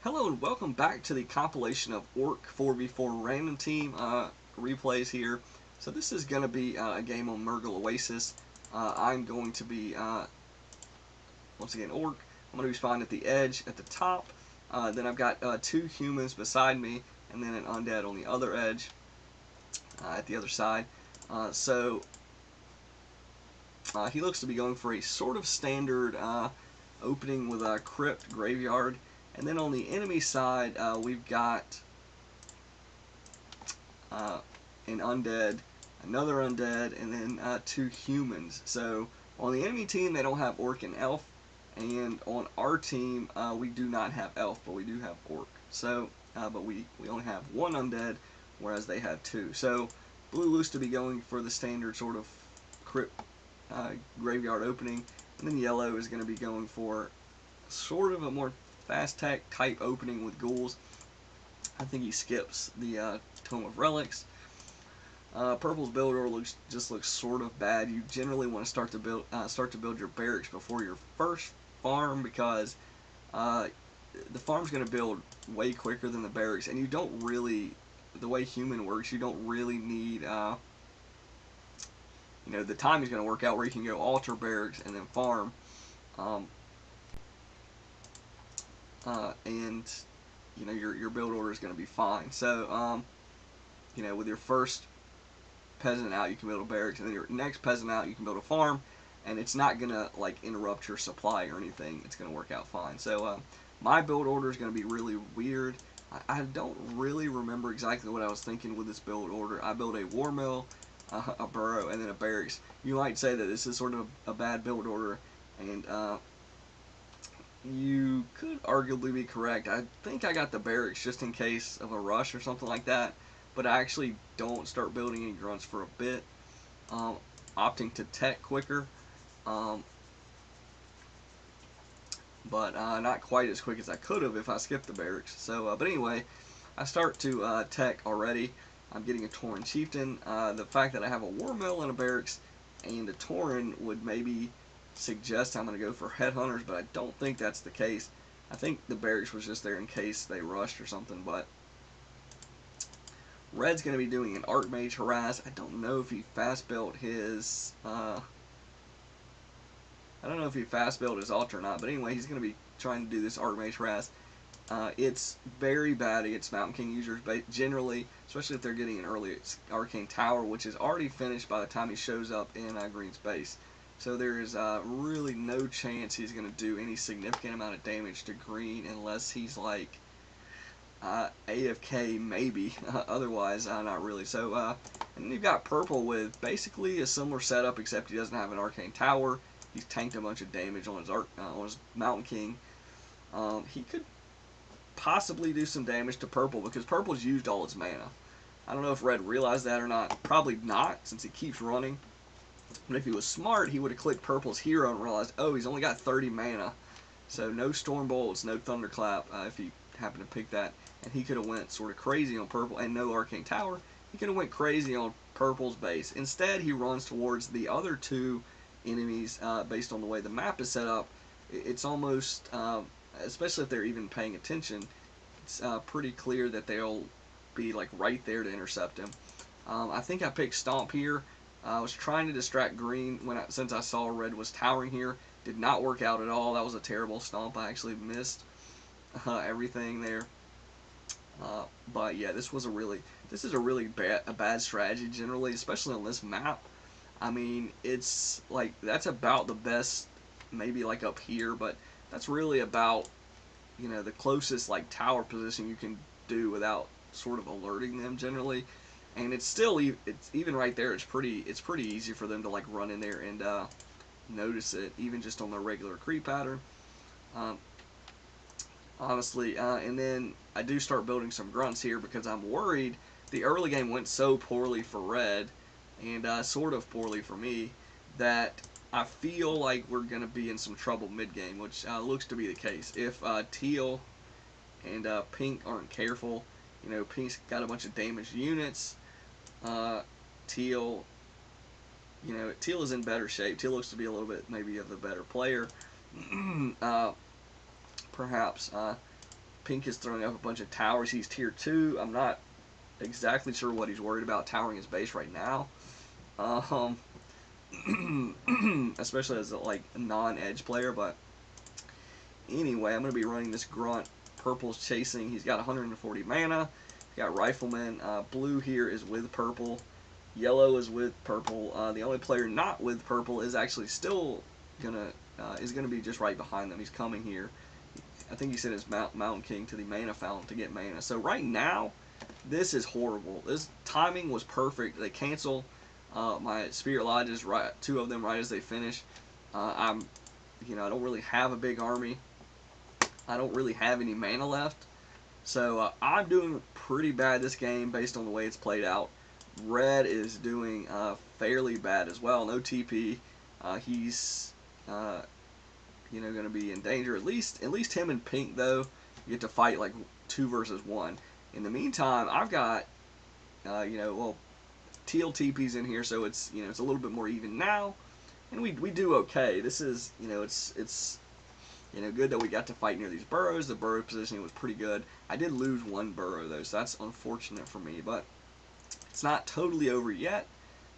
Hello and welcome back to the compilation of Orc 4v4 random team replays here. So this is going to be a game on Murgle Oasis. I'm going to be, once again, Orc. I'm going to be spawned at the edge at the top. Then I've got two humans beside me and then an undead on the other edge at the other side. He looks to be going for a sort of standard opening with a crypt graveyard. And then on the enemy side, we've got an undead, another undead, and then two humans. So on the enemy team, they don't have orc and elf, and on our team, we do not have elf, but we do have orc. So, but we only have one undead, whereas they have two. So blue looks to be going for the standard sort of crypt graveyard opening, and then yellow is going to be going for sort of a more fast tech type opening with ghouls. I think he skips the Tome of Relics. Purple's build order just looks sort of bad. You generally want to start to build your barracks before your first farm, because the farm's going to build way quicker than the barracks, and you don't really, the way human works, you don't really need the time is going to work out where you can go altar barracks and then farm. And your build order is going to be fine. So with your first peasant out, you can build a barracks, and then your next peasant out, you can build a farm, and it's not going to like interrupt your supply or anything. It's going to work out fine. So my build order is going to be really weird. I don't really remember exactly what I was thinking with this build order. I built a war mill, a burrow, and then a barracks. You might say that this is sort of a bad build order, and you could arguably be correct. I think I got the barracks just in case of a rush or something like that, but I actually don't start building any grunts for a bit, opting to tech quicker, but not quite as quick as I could have if I skipped the barracks. So, but anyway, I start to tech already. I'm getting a Tauren Chieftain. The fact that I have a War Mill and a barracks and a Tauren would maybe suggest I'm going to go for headhunters, but I don't think that's the case. I think the barracks was just there in case they rushed or something. But Red's going to be doing an Archmage harass. I don't know if he fast built his altar or not, but anyway, he's going to be trying to do this Archmage harass. It's very bad against Mountain King users, but generally, especially if they're getting an early Arcane Tower, which is already finished by the time he shows up in Green's base. So there is really no chance he's going to do any significant amount of damage to Green unless he's like AFK maybe. Otherwise, not really. So, and then you've got Purple with basically a similar setup, except he doesn't have an Arcane Tower. He's tanked a bunch of damage on his Mountain King. He could possibly do some damage to Purple because Purple's used all his mana. I don't know if Red realized that or not. Probably not, since he keeps running. But if he was smart, he would have clicked Purple's hero and realized, oh, he's only got 30 mana. So no Storm Bolts, no Thunderclap, if he happened to pick that. And he could have went sort of crazy on Purple, and no Arcane Tower. He could have went crazy on Purple's base. Instead, he runs towards the other two enemies based on the way the map is set up. It's almost, especially if they're even paying attention, it's pretty clear that they'll be like right there to intercept him. I think I picked Stomp here. I was trying to distract Green since I saw Red was towering here. Did not work out at all. That was a terrible stomp. I actually missed everything there. But yeah, this is a really bad strategy generally, especially on this map. I mean, it's like that's about the best, maybe like up here, but that's really about the closest like tower position you can do without sort of alerting them generally. And it's even right there. It's pretty easy for them to like run in there and notice it, even just on their regular creep pattern. Honestly, and then I do start building some grunts here because I'm worried. The early game went so poorly for Red, and sort of poorly for me, that I feel like we're gonna be in some trouble mid game, which looks to be the case. If Teal and Pink aren't careful, Pink's got a bunch of damaged units. Teal, Teal is in better shape. Teal looks to be a little bit maybe of the better player, perhaps. Pink is throwing up a bunch of towers. He's tier 2. I'm not exactly sure what he's worried about towering his base right now. Um, especially as a, like, a non-edge player, but anyway, I'm going to be running this Grunt. Purple's chasing. He's got 140 mana. He's got Rifleman. Blue here is with purple. Yellow is with purple. The only player not with purple is actually still gonna be just right behind them. He's coming here. I think he sent his Mountain King to the mana fountain to get mana. So right now, this is horrible. This timing was perfect. They cancel my Spirit Lodges, right, 2 of them right as they finish. I don't really have a big army. I don't really have any mana left. So I'm doing pretty bad this game based on the way it's played out. Red is doing fairly bad as well. No TP. He's going to be in danger. At least him and Pink though get to fight like 2 versus 1. In the meantime, I've got teal TP's in here, so it's it's a little bit more even now, and we do okay. This is it's good that we got to fight near these burrows. The burrow positioning was pretty good. I did lose 1 burrow though, so that's unfortunate for me, but it's not totally over yet,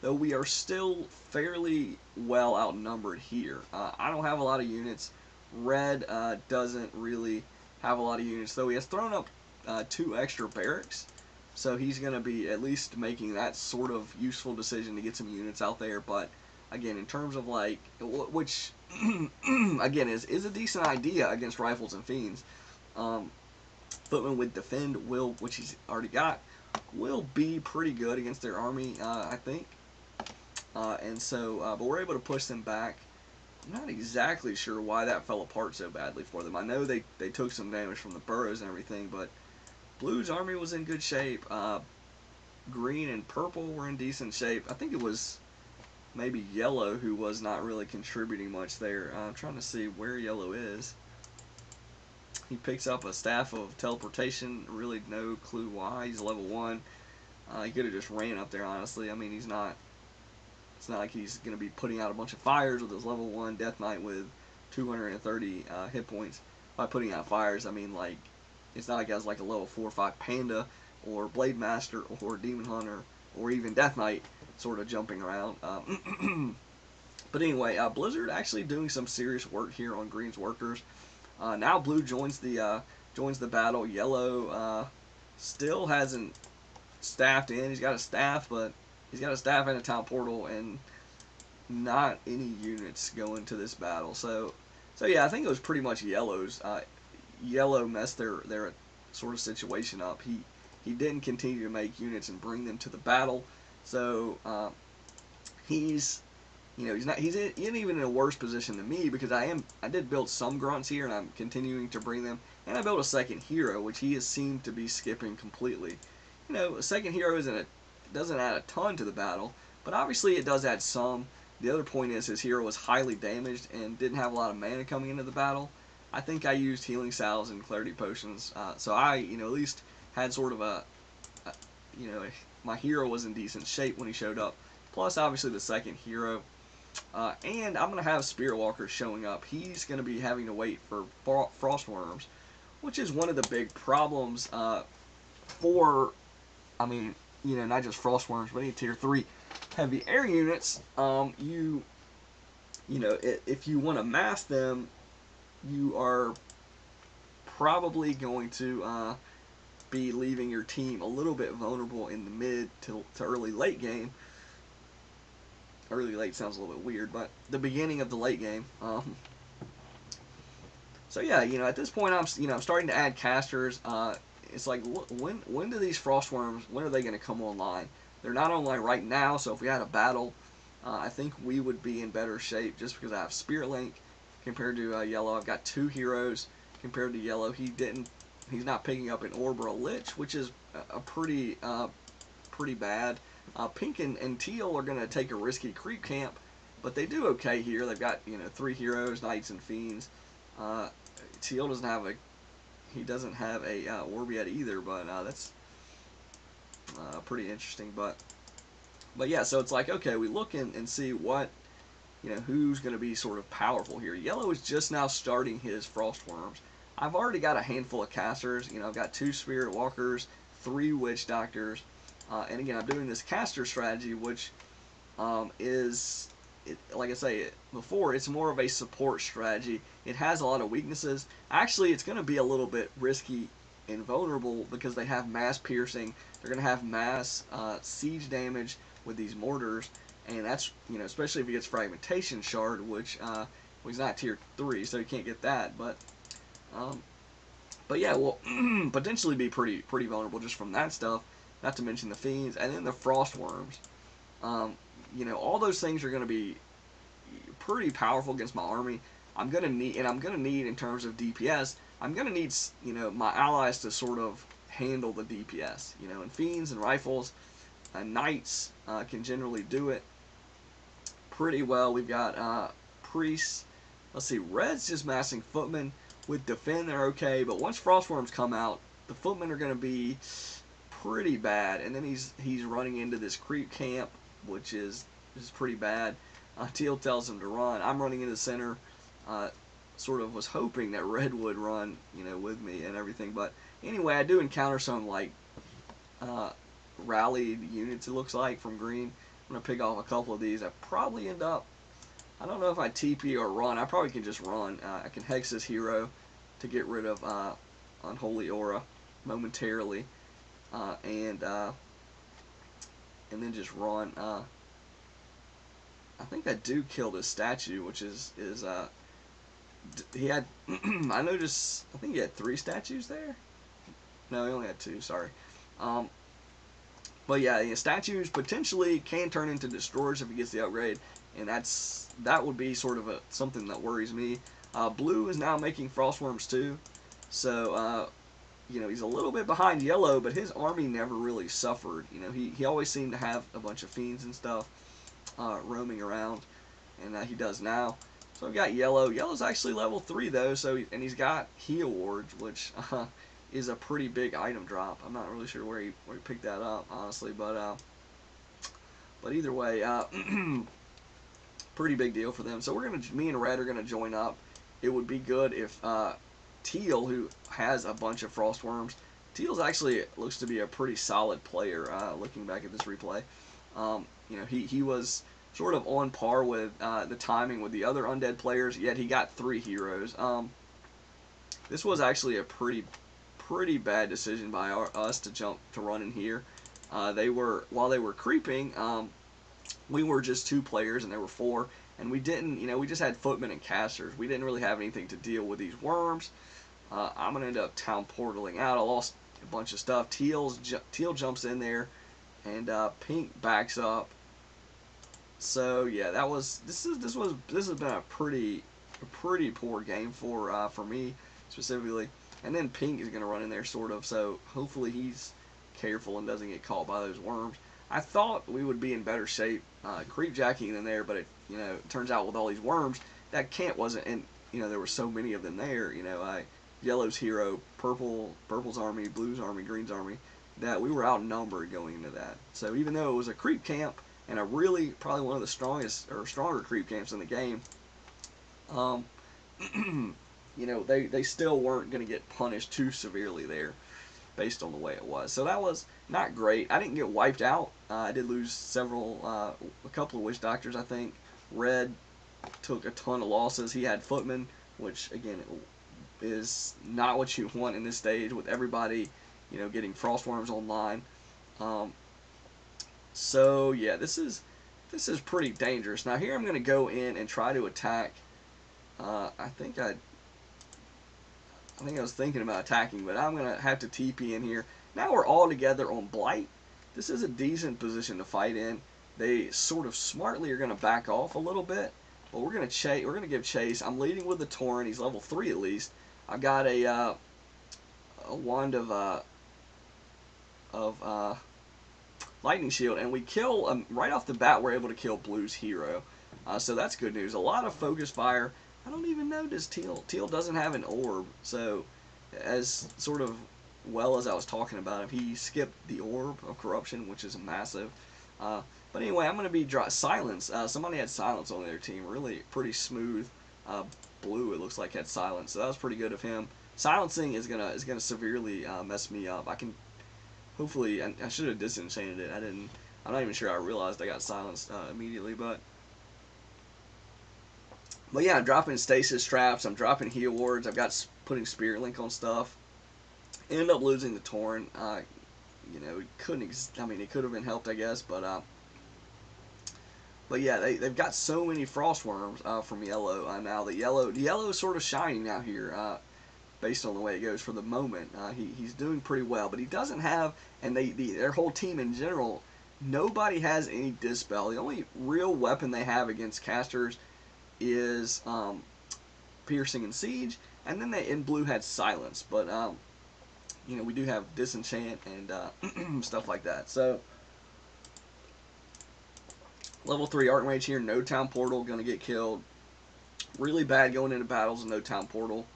though we are still fairly well outnumbered here. I don't have a lot of units. Red doesn't really have a lot of units, though he has thrown up 2 extra barracks, so he's going to be at least making that sort of useful decision to get some units out there. But again, in terms of like, which again is a decent idea against Rifles and Fiends, Footman with Defend which he's already got, will be pretty good against their army, I think. But we're able to push them back. I'm not exactly sure why that fell apart so badly for them. I know they took some damage from the burrows and everything, but Blue's army was in good shape. Green and purple were in decent shape. I think it was maybe yellow who was not really contributing much there. I'm trying to see where yellow is. He picks up a staff of teleportation. Really no clue why. He's level 1. He could have just ran up there, honestly. I mean, it's not like he's going to be putting out a bunch of fires with his level 1 Death Knight with 230 hit points. By putting out fires, I mean, like, it's not like he has like a level 4 or 5 Panda or Blade Master or Demon Hunter or even Death Knight sort of jumping around. But anyway, Blizzard actually doing some serious work here on Green's workers. Now Blue joins the battle. Yellow still hasn't staffed in. He's got a staff, but he's got a staff and a town portal, and not any units going to this battle. So yeah, I think it was pretty much Yellow's. Yellow messed their sort of situation up. He didn't continue to make units and bring them to the battle. So he's even in a worse position than me, because I did build some grunts here, and I'm continuing to bring them, and I built a second hero, which he has seemed to be skipping completely. A second hero doesn't add a ton to the battle, but obviously it does add some. The other point is his hero was highly damaged and didn't have a lot of mana coming into the battle. I think I used healing salves and clarity potions, so I at least had sort of my hero was in decent shape when he showed up. Plus, obviously, the second hero. And I'm going to have Spirit Walkers showing up. He's going to be having to wait for Frost Worms, which is one of the big problems for, not just Frost Worms, but any Tier 3 heavy air units. If you want to mass them, you are probably going to be leaving your team a little bit vulnerable in the mid to early late game. Early late sounds a little bit weird, but the beginning of the late game. So yeah, at this point I'm starting to add casters. It's like, when do these Frost Worms, when are they going to come online? They're not online right now, so if we had a battle, I think we would be in better shape, just because I have Spirit Link compared to Yellow. I've got 2 heroes compared to Yellow. He's not picking up an Orb or a Lich, which is a pretty bad. Pink and Teal are going to take a risky creep camp, but they do okay here. They've got 3 heroes, Knights and Fiends. Teal doesn't have a Orb yet either, but that's pretty interesting. But yeah, so it's like, okay, we look and see what who's going to be sort of powerful here. Yellow is just now starting his Frost Worms. I've already got a handful of casters. You know, I've got 2 Spirit Walkers, 3 Witch Doctors, and again, I'm doing this caster strategy, which like I say before, it's more of a support strategy. It has a lot of weaknesses. Actually, it's going to be a little bit risky and vulnerable because they have mass piercing. They're going to have mass siege damage with these mortars, and that's, you know, especially if he gets fragmentation shard, which well, he's not tier 3, so he can't get that. Um, but yeah, will potentially be pretty vulnerable just from that stuff. Not to mention the fiends and then the frost worms. Um, you know, all those things are going to be pretty powerful against my army. I'm gonna need in terms of DPS. I'm gonna need, you know, my allies to sort of handle the DPS. You know, and fiends and rifles and knights can generally do it pretty well. We've got priests. Let's see, red's just massing footmen. With defend, they're okay, but once frostworms come out, the footmen are gonna be pretty bad. And then he's running into this creep camp, which is pretty bad. Teal tells him to run. I'm running into the center. Sort of was hoping that red would run, you know, with me and everything. But anyway, I do encounter some like rallied units. It looks like from green. I'm gonna pick off a couple of these. I probably end up. I don't know if I TP or run. I probably can just run. I can hex this hero to get rid of unholy aura momentarily, and then just run. I think I do kill this statue, which is he had. I noticed. I think he had 3 statues there. No, he only had 2. Sorry. Um, but yeah, statues potentially can turn into destroyers if he gets the upgrade, and that would be sort of something that worries me. Blue is now making frostworms too, so you know, he's a little bit behind yellow, but his army never really suffered. You know, he always seemed to have a bunch of fiends and stuff roaming around, and he does now. So I've got yellow. Yellow's actually level 3 though, and he's got heal wards, which is a pretty big item drop. I'm not really sure where he picked that up, honestly, but either way, pretty big deal for them. So me and Red are gonna join up. It would be good if Teal, who has a bunch of frostworms, Teal's actually looks to be a pretty solid player. Looking back at this replay, you know, he was sort of on par with the timing with the other undead players. Yet he got 3 heroes. This was actually a pretty bad decision by us to run in here. While they were creeping. We were just 2 players and there were 4, and we didn't, you know, we just had footmen and casters. We didn't really have anything to deal with these worms. I'm gonna end up town portaling out. I lost a bunch of stuff. Teal jumps in there, and Pink backs up. So yeah, this has been a pretty poor game for me specifically. And then Pink is gonna run in there sort of. So hopefully he's careful and doesn't get caught by those worms. I thought we would be in better shape creep jacking in there, but it turns out with all these worms, that camp wasn't, and you know, there were so many of them there. You know, yellow's hero, purple's army, blue's army, green's army, that we were outnumbered going into that. So even though it was a creep camp and probably one of the strongest or stronger creep camps in the game, um, you know, they still weren't going to get punished too severely there, based on the way it was. So that was not great. I didn't get wiped out. I did lose a couple of witch doctors, I think. Red took a ton of losses. He had footmen, which again is not what you want in this stage with everybody, you know, getting frostworms online. So yeah, this is pretty dangerous. Now here I'm going to go in and try to attack. I think I was thinking about attacking, but I'm going to have to TP in here. Now we're all together on Blight. This is a decent position to fight in. They sort of smartly are going to back off a little bit, but we're going to give chase. I'm leading with the Torrent. He's level 3 at least. I've got a wand of lightning shield, and we kill right off the bat. We're able to kill Blue's hero, so that's good news. A lot of focus fire. I don't even notice Teal doesn't have an orb, so as sort of well as I was talking about him, he skipped the orb of corruption, which is massive. But anyway, I'm going to be silence. Somebody had silence on their team, really pretty smooth blue, it looks like, had silence. So that was pretty good of him. Silencing is gonna severely mess me up. I can hopefully I should have disenchanted it. I didn't. I'm not even sure I realized I got silenced immediately, but yeah, I'm dropping stasis traps. I'm dropping heal wards. I've got putting spirit link on stuff. Ended up losing the Torrent. You know, it couldn't. I mean, it could have been helped, I guess, but yeah, they've got so many frost worms from yellow now. The yellow is sort of shining now here, based on the way it goes for the moment. He's doing pretty well, but he doesn't have, and their whole team in general, nobody has any dispel. The only real weapon they have against casters is piercing and siege, and then they in blue had silence, but you know, we do have disenchant and stuff like that. So level 3 Archmage here, no town portal, gonna get killed. Really bad going into battles and no town portal.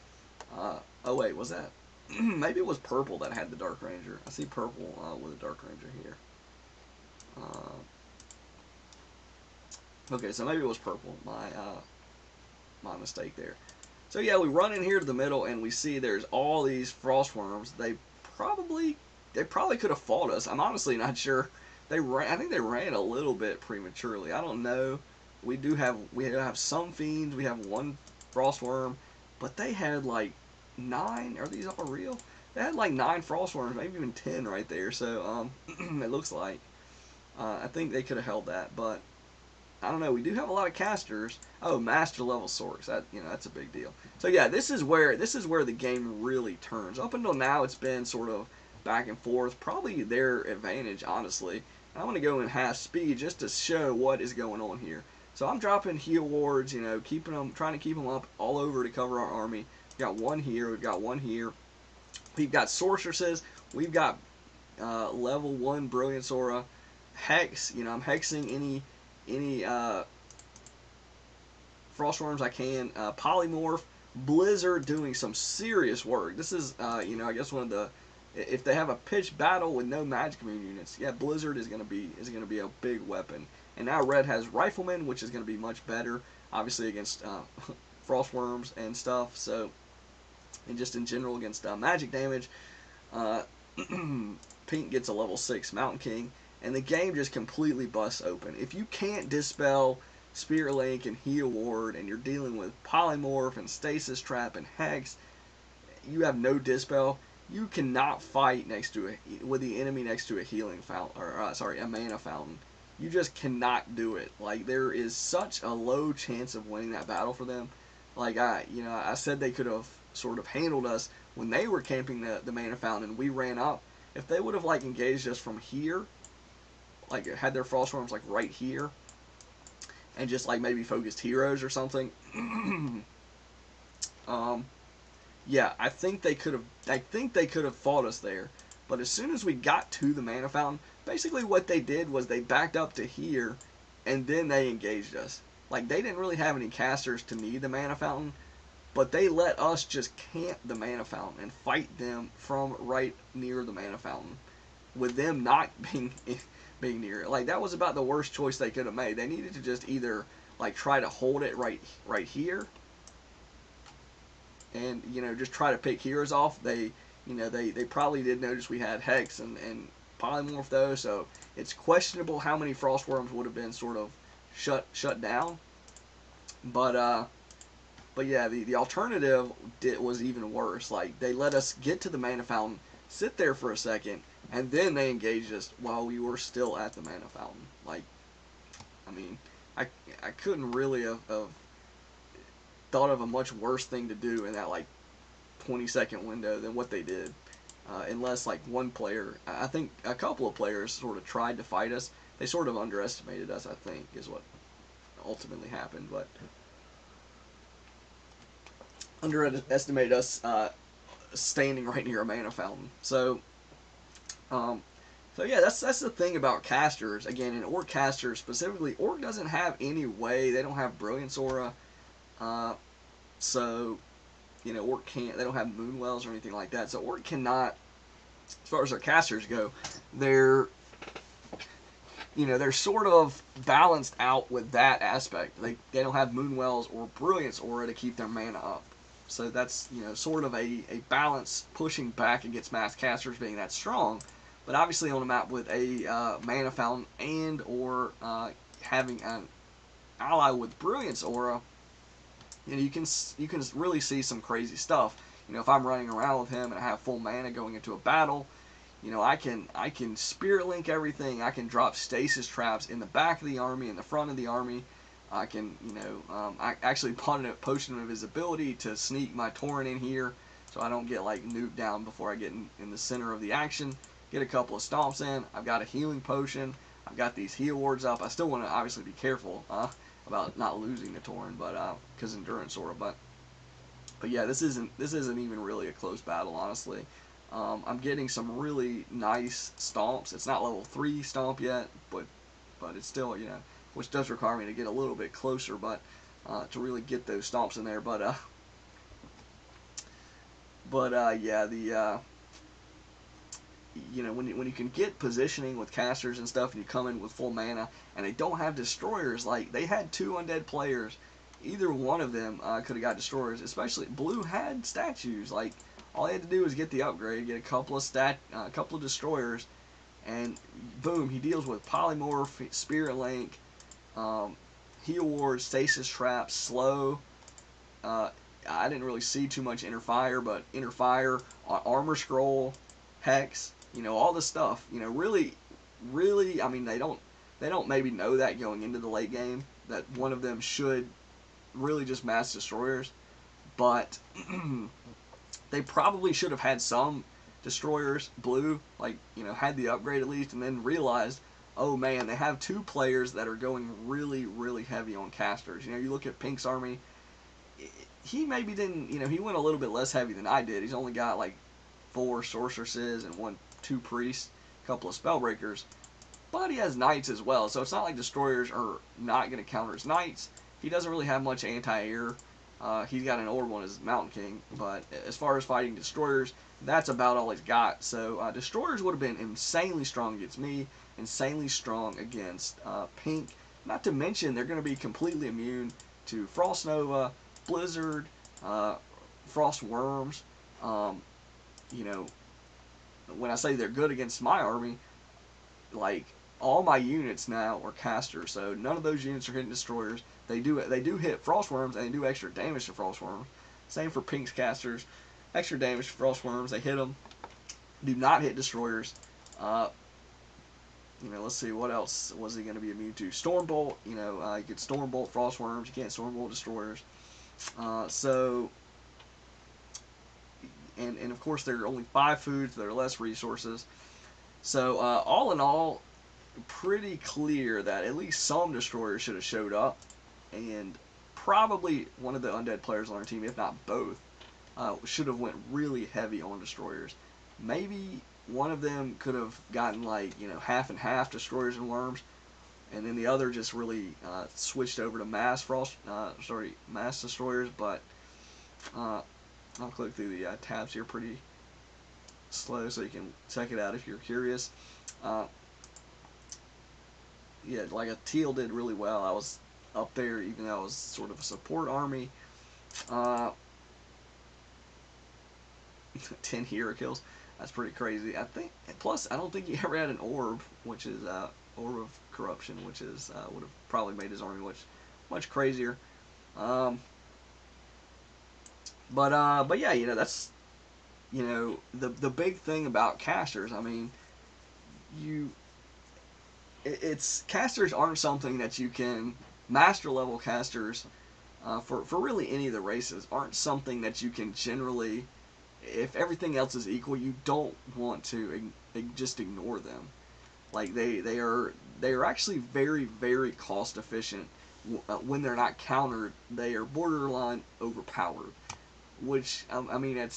Oh wait, was that? Maybe it was purple that had the Dark Ranger. I see purple with a Dark Ranger here. Okay, so maybe it was purple. My mistake there. So yeah, we run in here to the middle and we see there's all these frost worms. They probably could have fought us. I'm honestly not sure. I think they ran a little bit prematurely. I don't know. We have some fiends. We have one frost worm, but they had like 9. Are these all real? They had like 9 frost worms, maybe even 10 right there. So it looks like I think they could have held that, but I don't know. We do have a lot of casters. Oh, master level swords. That, you know, that's a big deal. So yeah, this is where the game really turns. Up until now, it's been sort of back and forth. Probably their advantage, honestly. I'm gonna go in half speed just to show what is going on here. So I'm dropping heal wards. You know, trying to keep them up all over to cover our army. We've got one here. We've got one here. We've got sorceresses. We've got level 1 Brilliance Aura. Hex. You know, I'm hexing any frostworms I can. Polymorph, Blizzard doing some serious work. This is, you know, I guess one of the, if they have a pitched battle with no magic immune units, yeah, Blizzard is gonna be a big weapon. And now Red has Rifleman, which is gonna be much better, obviously against frostworms and stuff. So, and just in general against magic damage. Pink gets a level 6 Mountain King, and the game just completely busts open. If you can't dispel Spirit Link and Heal Ward, and you're dealing with Polymorph and Stasis Trap and Hex, you have no dispel. You cannot fight with the enemy next to a healing fountain, or a mana fountain. You just cannot do it. Like, there is such a low chance of winning that battle for them. Like, I said they could have sort of handled us when they were camping the mana fountain and we ran up. If they would have like engaged us from here, like had their frost worms like right here, and just like maybe focused heroes or something, yeah, I think they could have fought us there. But as soon as we got to the mana fountain, basically what they did was they backed up to here, and then they engaged us. Like, they didn't really have any casters to need the mana fountain, but they let us just camp the mana fountain and fight them from right near the mana fountain, with them not being near it. Like, that was about the worst choice they could have made. They needed to just either like try to hold it right here, and you know, just try to pick heroes off. They probably did notice we had Hex and Polymorph though, so it's questionable how many Frostworms would have been sort of shut down. But yeah, the alternative was even worse. Like, they let us get to the mana fountain, sit there for a second, and then they engaged us while we were still at the mana fountain. Like, I mean, I couldn't really have thought of a much worse thing to do in that like 20-second window than what they did. Unless like one player, I think a couple of players sort of tried to fight us. They sort of underestimated us, I think, is what ultimately happened. But underestimated us standing right near a mana fountain. So yeah, that's the thing about casters. Again, in Orc casters specifically, Orc doesn't have any way. They don't have Brilliance Aura. So, you know, Orc can't. They don't have Moonwells or anything like that. So Orc cannot, as far as their casters go, they're, they're sort of balanced out with that aspect. They don't have Moonwell's or Brilliance Aura to keep their mana up. So that's, sort of a balance pushing back against mass casters being that strong. But obviously on a map with a mana fountain and or having an ally with Brilliance Aura, you can really see some crazy stuff. If I'm running around with him and I have full mana going into a battle, I can spirit link everything. I can drop stasis traps in the back of the army, in the front of the army. I can, I actually bought a potion of invisibility to sneak my torrent in here, so I don't get like nuked down before I get in the center of the action. Get a couple of stomps in. I've got a healing potion. I've got these heal wards up. I still want to obviously be careful about not losing the torrent, but because endurance aura. But yeah, this isn't even really a close battle, honestly. I'm getting some really nice stomps. It's not level 3 stomp yet, but it's still, which does require me to get a little bit closer, but to really get those stomps in there. Yeah, when you can get positioning with casters and stuff, and you come in with full mana, and they don't have destroyers. Like, they had 2 undead players. Either one of them could have got destroyers. Especially blue had statues. Like, all he had to do was get the upgrade, get a couple of destroyers, and boom, he deals with polymorph, spirit link, heal ward, stasis trap, slow. I didn't really see too much inner fire, but inner fire, armor scroll, hex, all this stuff. Really, really. I mean, they don't maybe know that going into the late game that one of them should really just mass destroyers, but they probably should have had some destroyers, blue, like, had the upgrade at least, and then realized, oh man, they have 2 players that are going really, really heavy on casters. You look at Pink's army, he maybe didn't, he went a little bit less heavy than I did. He's only got like 4 sorceresses and 2 priests, a couple of spellbreakers, but he has knights as well, so it's not like destroyers are not going to counter his knights. He doesn't really have much anti-air. He's got an orb on his Mountain King, but as far as fighting destroyers, that's about all he's got. So destroyers would have been insanely strong against me, insanely strong against Pink. Not to mention, they're going to be completely immune to Frost Nova, Blizzard, Frost Worms. When I say they're good against my army, like, all my units now are casters, so none of those units are hitting destroyers. They do hit frost worms, and they do extra damage to frost worms. Same for Pink's casters, extra damage to frost worms. They hit them, do not hit destroyers. Let's see, what else was he going to be immune to? Stormbolt. You get Stormbolt frost worms. You can't Stormbolt destroyers. And of course there are only 5 foods. There are less resources. So all in all, pretty clear that at least some destroyers should have showed up, and probably one of the undead players on our team, if not both, should have went really heavy on destroyers. Maybe one of them could have gotten like half and half destroyers and worms, and then the other just really switched over to mass destroyers. But I'll click through the tabs here pretty slow so you can check it out if you're curious. Yeah, like a teal did really well. I was up there even though I was sort of a support army. 10 hero kills. That's pretty crazy. I think. Plus, I don't think he ever had an orb, which is orb of corruption, which is would have probably made his army much crazier. But yeah, that's the big thing about casters. I mean, it's casters aren't something that you can master level casters for really any of the races aren't something that you can generally, if everything else is equal, you don't want to just ignore them. Like they are actually very, very cost efficient. When they're not countered, they are borderline overpowered. Which I mean,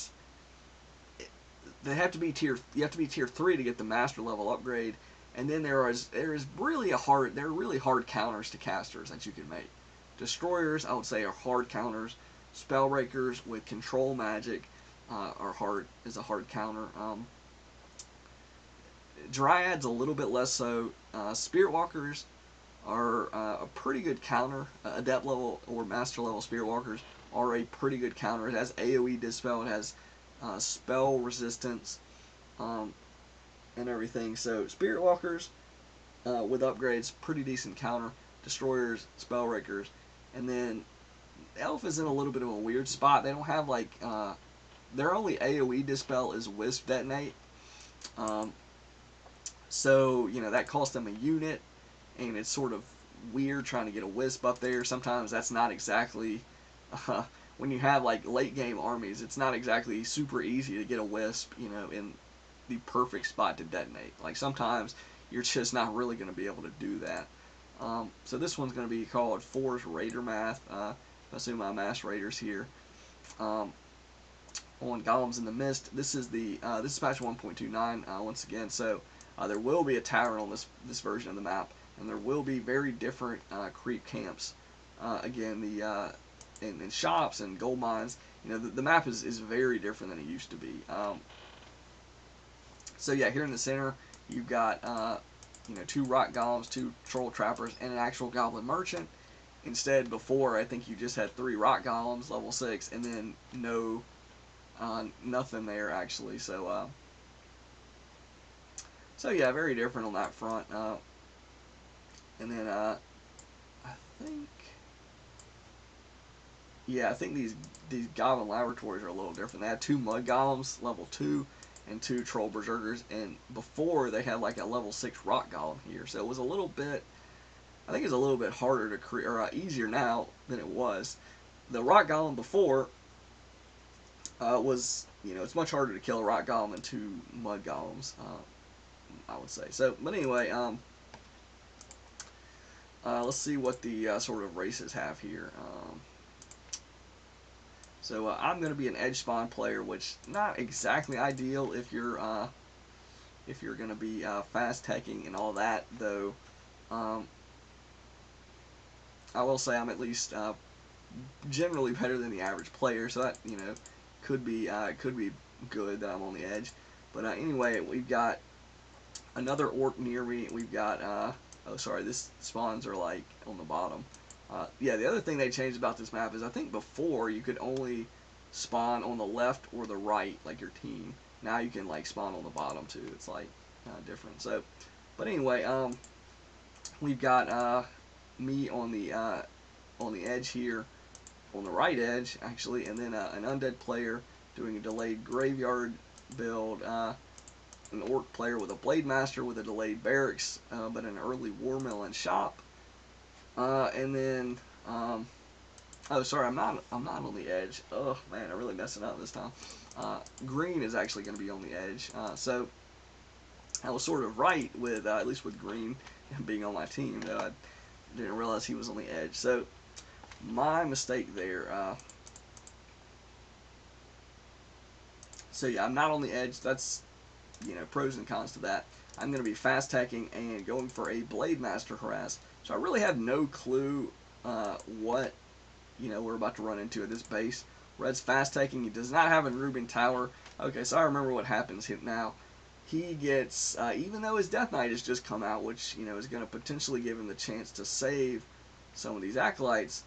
they have to be tier. You have to be tier 3 to get the master level upgrade, and then there is really really hard counters to casters that you can make. Destroyers, I would say, are hard counters. Spellbreakers with control magic are hard a hard counter. Dryads a little bit less so. Spirit Walkers are a pretty good counter. Adept level or Master level Spirit Walkers are a pretty good counter. It has AoE Dispel, it has spell resistance, and everything. So Spirit Walkers with upgrades, pretty decent counter. Destroyers, Spellbreakers, and then Elf is in a little bit of a weird spot. They don't have like their only AoE Dispel is Wisp Detonate. So that costs them a unit, and it's sort of weird trying to get a Wisp up there. Sometimes that's not exactly when you have like late game armies, it's not exactly super easy to get a Wisp, in the perfect spot to detonate. Like sometimes you're just not really going to be able to do that. So this one's going to be called Force Raider Math. I assume my Mass Raiders here. On Golems in the Mist, this is patch 1.29 once again. So there will be a tavern on this version of the map, and there will be very different creep camps. Again, in shops and gold mines, the map is very different than it used to be. So yeah, here in the center, you've got 2 rock golems, 2 troll trappers, and an actual goblin merchant. Instead, before, I think you just had 3 rock golems, level 6, and then nothing there actually. So yeah, very different on that front. And then I think, yeah, I think these goblin laboratories are a little different. They had 2 mud golems, level 2, and 2 troll berserkers, and before they had like a level 6 rock golem here. So it was a little bit, I think it's a little bit harder to create, or easier now than it was. The rock golem before was, it's much harder to kill a rock golem than 2 mud golems, I would say. So, but anyway, let's see what the sort of races have here. So I'm going to be an edge spawn player, which not exactly ideal if you're going to be fast teching and all that, though. I will say I'm at least generally better than the average player, so that could be good that I'm on the edge. But anyway, we've got another orc near me. We've got oh sorry, this spawns are like on the bottom. Yeah, the other thing they changed about this map is I think before you could only spawn on the left or the right, like your team. Now you can like spawn on the bottom too. It's like different. So, but anyway, we've got me on the edge here, on the right edge actually, and then an undead player doing a delayed graveyard build. An orc player with a blade master with a delayed barracks, but an early war mill and shop. And then, oh sorry, I'm not on the edge. Oh man, I'm really messing up this time. Green is actually going to be on the edge. So I was sort of right with at least with Green being on my team, though I didn't realize he was on the edge. So my mistake there. So yeah, I'm not on the edge. That's pros and cons to that. I'm going to be fast teching and going for a Blade Master harass. So I really have no clue what we're about to run into at this base. Red's fast teching. He does not have a Ruben Tower. Okay, so I remember what happens here now. He gets, even though his Death Knight has just come out, which is going to potentially give him the chance to save some of these acolytes.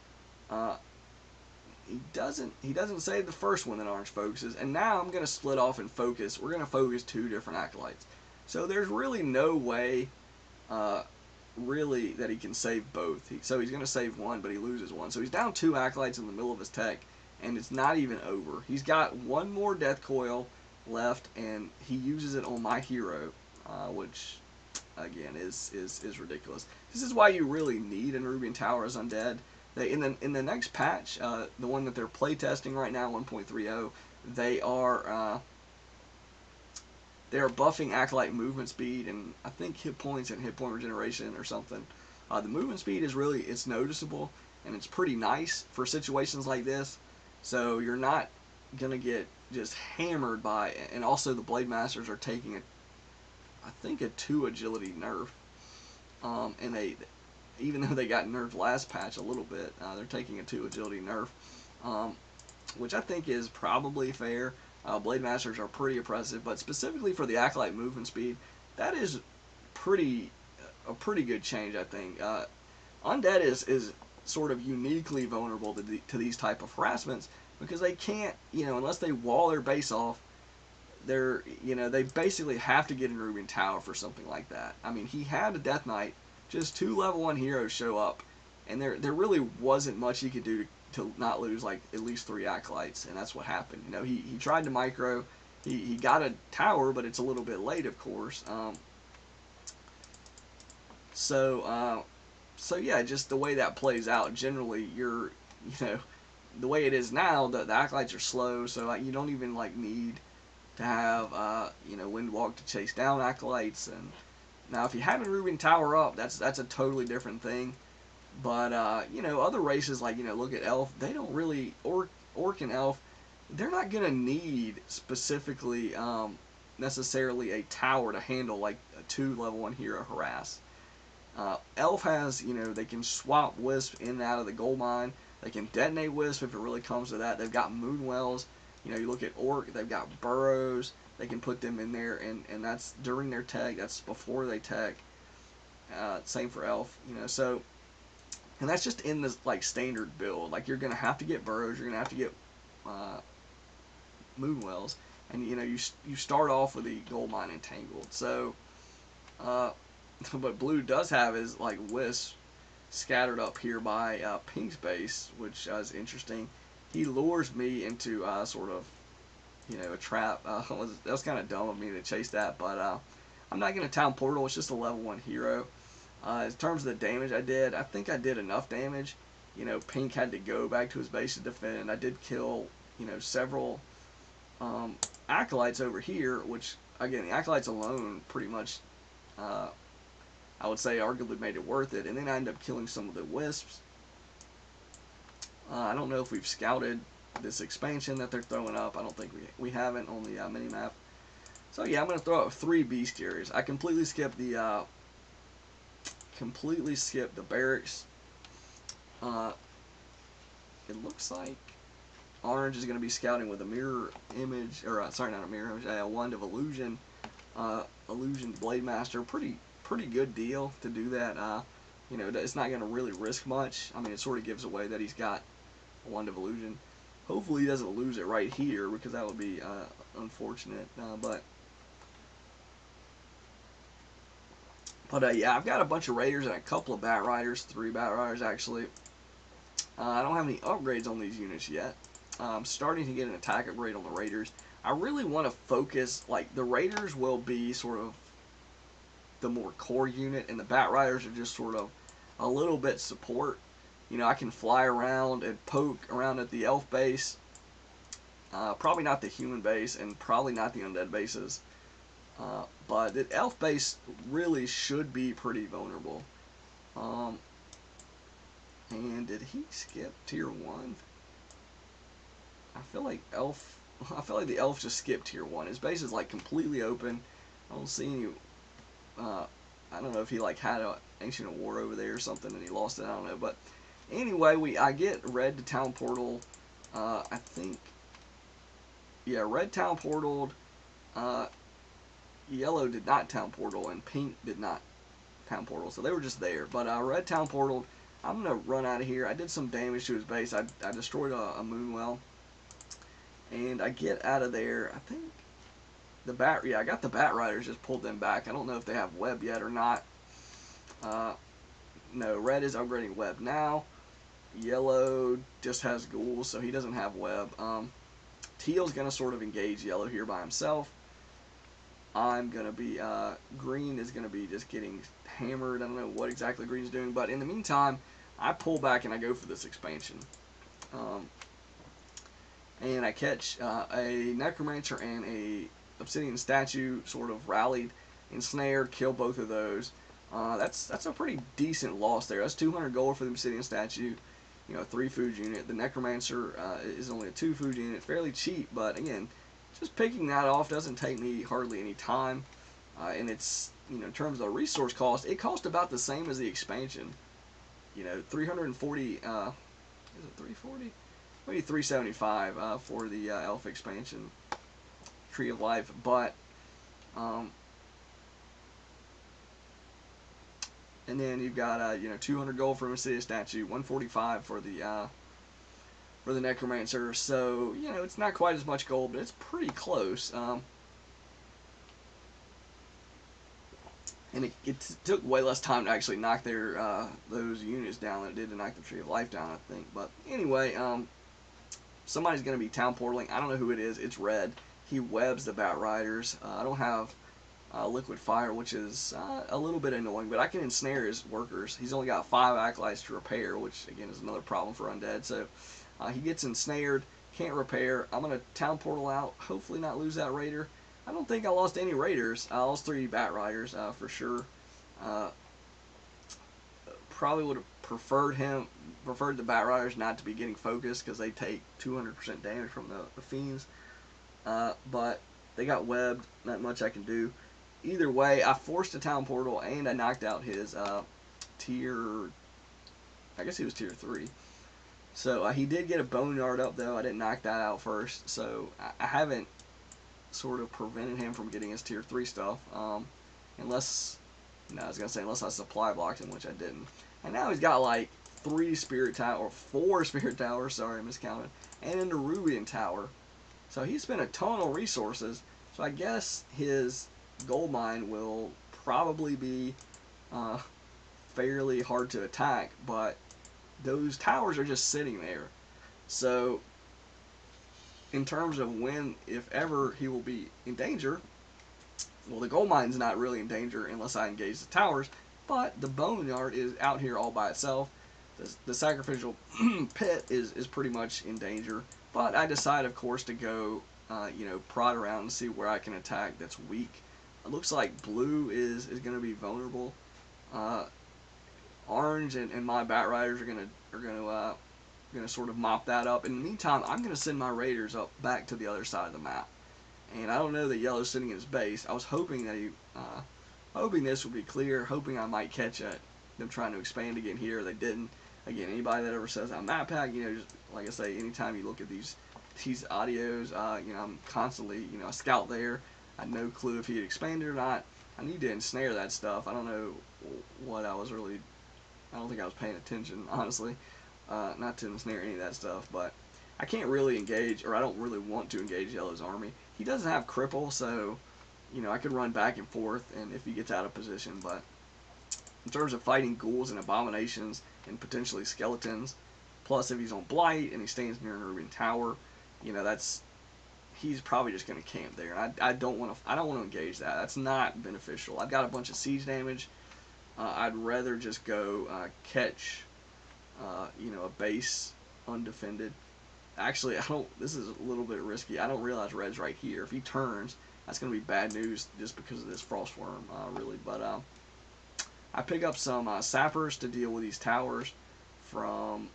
He doesn't save the first one that Orange focuses, and now I'm going to split off and focus. We're going to focus 2 different acolytes. So there's really no way, really, that he can save both. So he's going to save one, but he loses one. So he's down 2 acolytes in the middle of his tech, and it's not even over. He's got 1 more death coil left, and he uses it on my hero, which again is ridiculous. This is why you really need an Ruben Tower as undead. In the next patch, the one that they're playtesting right now, 1.30, they are buffing acolyte movement speed and I think hit points and hit point regeneration or something. The movement speed is it's noticeable and it's pretty nice for situations like this. So you're not gonna get just hammered by, and also the Blade Masters are taking I think a 2 agility nerf, and they, even though they got nerfed last patch a little bit, they're taking a 2 agility nerf, which I think is probably fair. Blade Masters are pretty oppressive, but specifically for the Acolyte movement speed, that is pretty a pretty good change, I think. Undead is sort of uniquely vulnerable to these type of harassments because they can't, unless they wall their base off, they basically have to get in Rubian Tower for something like that. I mean, he had a Death Knight, just 2 level 1 heroes show up, and there really wasn't much he could do to not lose like at least 3 acolytes, and that's what happened. He tried to micro, he got a tower, but it's a little bit late, of course. So yeah, just the way that plays out. Generally, the way it is now, the acolytes are slow, so you don't even like need to have Windwalk to chase down acolytes. And now, if you have a Rubian Tower up, that's a totally different thing. But other races like look at Elf, they don't really Orc and Elf, they're not gonna need specifically necessarily a tower to handle like a 2 level 1 hero harass. Elf has, they can swap Wisp in and out of the gold mine. They can detonate Wisp if it really comes to that. They've got Moonwells. You look at Orc, they've got burrows. They can put them in there, and that's during their tech. That's before they tech. Same for Elf, so, and that's just in this like standard build. Like you're gonna have to get burrows. You're gonna have to get Moonwells, and you start off with the gold mine entangled. So, what Blue does have is like Wisp scattered up here by Pink's base, which is interesting. He lures me into sort of, a trap. That was kind of dumb of me to chase that, but I'm not going to Town Portal. It's just a level 1 hero. In terms of the damage I think I did enough damage. Pink had to go back to his base to defend. I did kill, several acolytes over here, which, again, the acolytes alone pretty much, I would say, arguably made it worth it. And then I ended up killing some of the Wisps. I don't know if we've scouted this expansion that they're throwing up. I don't think we haven't on the mini-map. So yeah, I'm going to throw up 3 bestiaries. I completely skipped the barracks. It looks like Orange is going to be scouting with a mirror image, or sorry, not a mirror image, a Wand of Illusion, Illusion Blade Master. Pretty good deal to do that. It's not going to really risk much. I mean, it sort of gives away that he's got a Wand of Illusion. Hopefully he doesn't lose it right here, because that would be unfortunate. But yeah, I've got a bunch of Raiders and a couple of Bat Riders, 3 Bat Riders actually. I don't have any upgrades on these units yet. I'm starting to get an attack upgrade on the Raiders. I really want to focus, like, the Raiders will be sort of the more core unit, and the Bat Riders are just sort of a little bit support. I can fly around and poke around at the Elf base. Probably not the human base, and probably not the undead bases. But the Elf base really should be pretty vulnerable. And did he skip tier 1? I feel like the Elf just skipped tier 1. His base is like completely open. I don't see any. I don't know if he like had an Ancient War over there or something and he lost it. I don't know. But anyway, I get red to Town Portal. I think, yeah, red Town Portaled. Yellow did not Town Portal, and Pink did not Town Portal. So they were just there. But red Town Portaled. I'm going to run out of here. I did some damage to his base. I destroyed a Moonwell. And I get out of there. I think I got the Bat Riders, just pulled them back. I don't know if they have web yet or not. No, red is upgrading web now. Yellow just has ghouls, so he doesn't have web. Teal's going to sort of engage yellow here by himself. I'm going to be, green is going to be just getting hammered. I don't know what exactly green's doing, but in the meantime, I pull back and I go for this expansion. And I catch a Necromancer and a Obsidian Statue sort of rallied, ensnared, kill both of those. That's a pretty decent loss there. That's 200 gold for the Obsidian Statue, a 3 food unit. The Necromancer is only a 2 food unit, fairly cheap, but again, just picking that off doesn't take me hardly any time. And it's, in terms of the resource cost, it cost about the same as the expansion. 340, is it 340? Maybe 375 for the Elf expansion, Tree of Life. But And then you've got 200 gold for Mysidia statue, 145 for the Necromancer. So it's not quite as much gold, but it's pretty close. And it took way less time to actually knock those units down than it did to knock the Tree of Life down, I think. But anyway, somebody's going to be town portaling. I don't know who it is. It's red. He webs the Bat Riders. I don't have Liquid Fire, which is a little bit annoying, but I can ensnare his workers. He's only got 5 acolytes to repair, which again is another problem for undead. So he gets ensnared, can't repair. I'm going to town portal out, hopefully not lose that raider. I don't think I lost any raiders. I lost 3 Bat Riders for sure. Probably would have preferred the Bat Riders not to be getting focused because they take 200% damage from the Fiends. But they got webbed. Not much I can do. Either way, I forced a town portal and I knocked out his tier. I guess he was tier 3. So he did get a boneyard up though. I didn't knock that out first. So I haven't sort of prevented him from getting his tier 3 stuff. Unless I supply blocked him, which I didn't. And now he's got like 4 spirit towers, sorry, I miscounted, and an Nerubian tower. So he spent a ton of resources. So I guess his gold mine will probably be fairly hard to attack, but those towers are just sitting there. So in terms of when, if ever, he will be in danger, well, the gold mine's not really in danger unless I engage the towers, but the boneyard is out here all by itself. The sacrificial pit is pretty much in danger, but I decide, of course, to go, prod around and see where I can attack that's weak. It looks like blue is going to be vulnerable. Orange and my Bat Riders are going to sort of mop that up. In the meantime, I'm going to send my raiders up back to the other side of the map. And I don't know that yellow's sitting in his base. I was hoping that hoping this would be clear, hoping I might catch them trying to expand again here. They didn't. Again, anybody that ever says I'm map pack, just like I say, anytime you look at these audios, I'm constantly, a scout there. I had no clue if he had expanded or not. I need to ensnare that stuff. I don't know what I don't think I was paying attention, honestly, not to ensnare any of that stuff, but I can't really engage, or I don't really want to engage Yellow's army. He doesn't have cripple, so I could run back and forth, and if he gets out of position. But in terms of fighting ghouls and abominations and potentially skeletons, plus if he's on blight and he stands near an Nerubian tower, he's probably just going to camp there. And I don't want to engage that. That's not beneficial. I've got a bunch of siege damage. I'd rather just go catch a base undefended. Actually, this is a little bit risky. I don't realize red's right here. If he turns, that's going to be bad news just because of this frostworm, really. But I pick up some sappers to deal with these towers from.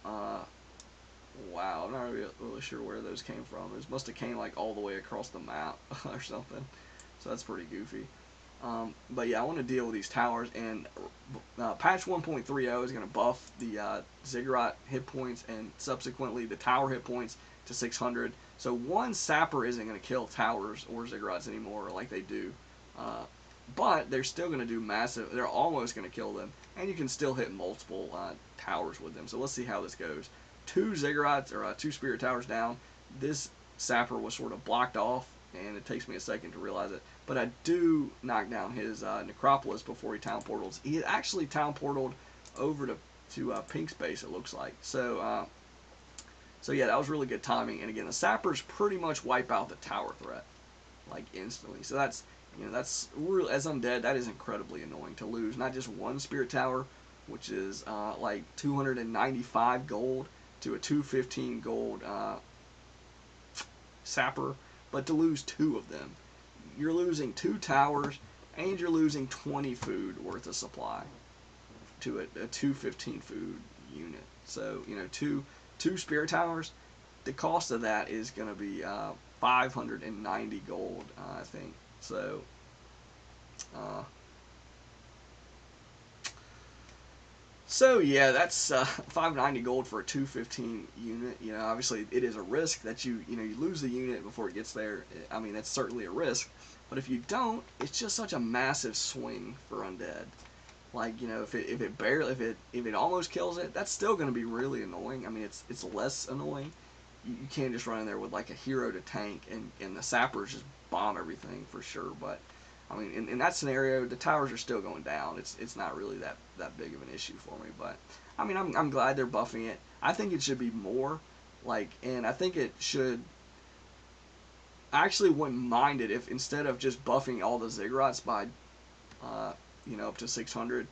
Wow, I'm not really sure where those came from. Those must have came like all the way across the map or something. So that's pretty goofy. But yeah, I want to deal with these towers, and patch 1.30 is going to buff the Ziggurat hit points and subsequently the tower hit points to 600. So one sapper isn't going to kill towers or Ziggurats anymore like they do. But they're still going to do massive, they're almost going to kill them, and you can still hit multiple towers with them. So let's see how this goes. 2 Ziggurats, or 2 Spirit Towers down. This sapper was sort of blocked off, and it takes me a second to realize it. But I do knock down his Necropolis before he town portals. He had actually town portaled over to Pink's base, it looks like. So yeah, that was really good timing. And again, the sappers pretty much wipe out the tower threat, like instantly. So that's really, as undead, that is incredibly annoying to lose not just one Spirit Tower, which is like 295 gold to a 215 gold sapper, but to lose 2 of them. You're losing 2 towers, and you're losing 20 food worth of supply to a 215 food unit. So, two Spirit Towers, the cost of that is going to be 590 gold, I think. So yeah, that's 590 gold for a 215 unit. Obviously it is a risk that you lose the unit before it gets there. I mean, that's certainly a risk. But if you don't, it's just such a massive swing for undead. Like, you know, if it barely if it almost kills it, that's still going to be really annoying. I mean, it's less annoying. You can't just run in there with like a hero to tank, and the sappers just bomb everything for sure. But I mean, in that scenario, the towers are still going down. It's not really that big of an issue for me. But I mean, I'm glad they're buffing it. I think it should be more, like, and I think it should. I actually wouldn't mind it if instead of just buffing all the ziggurats by, uh, you know, up to 600,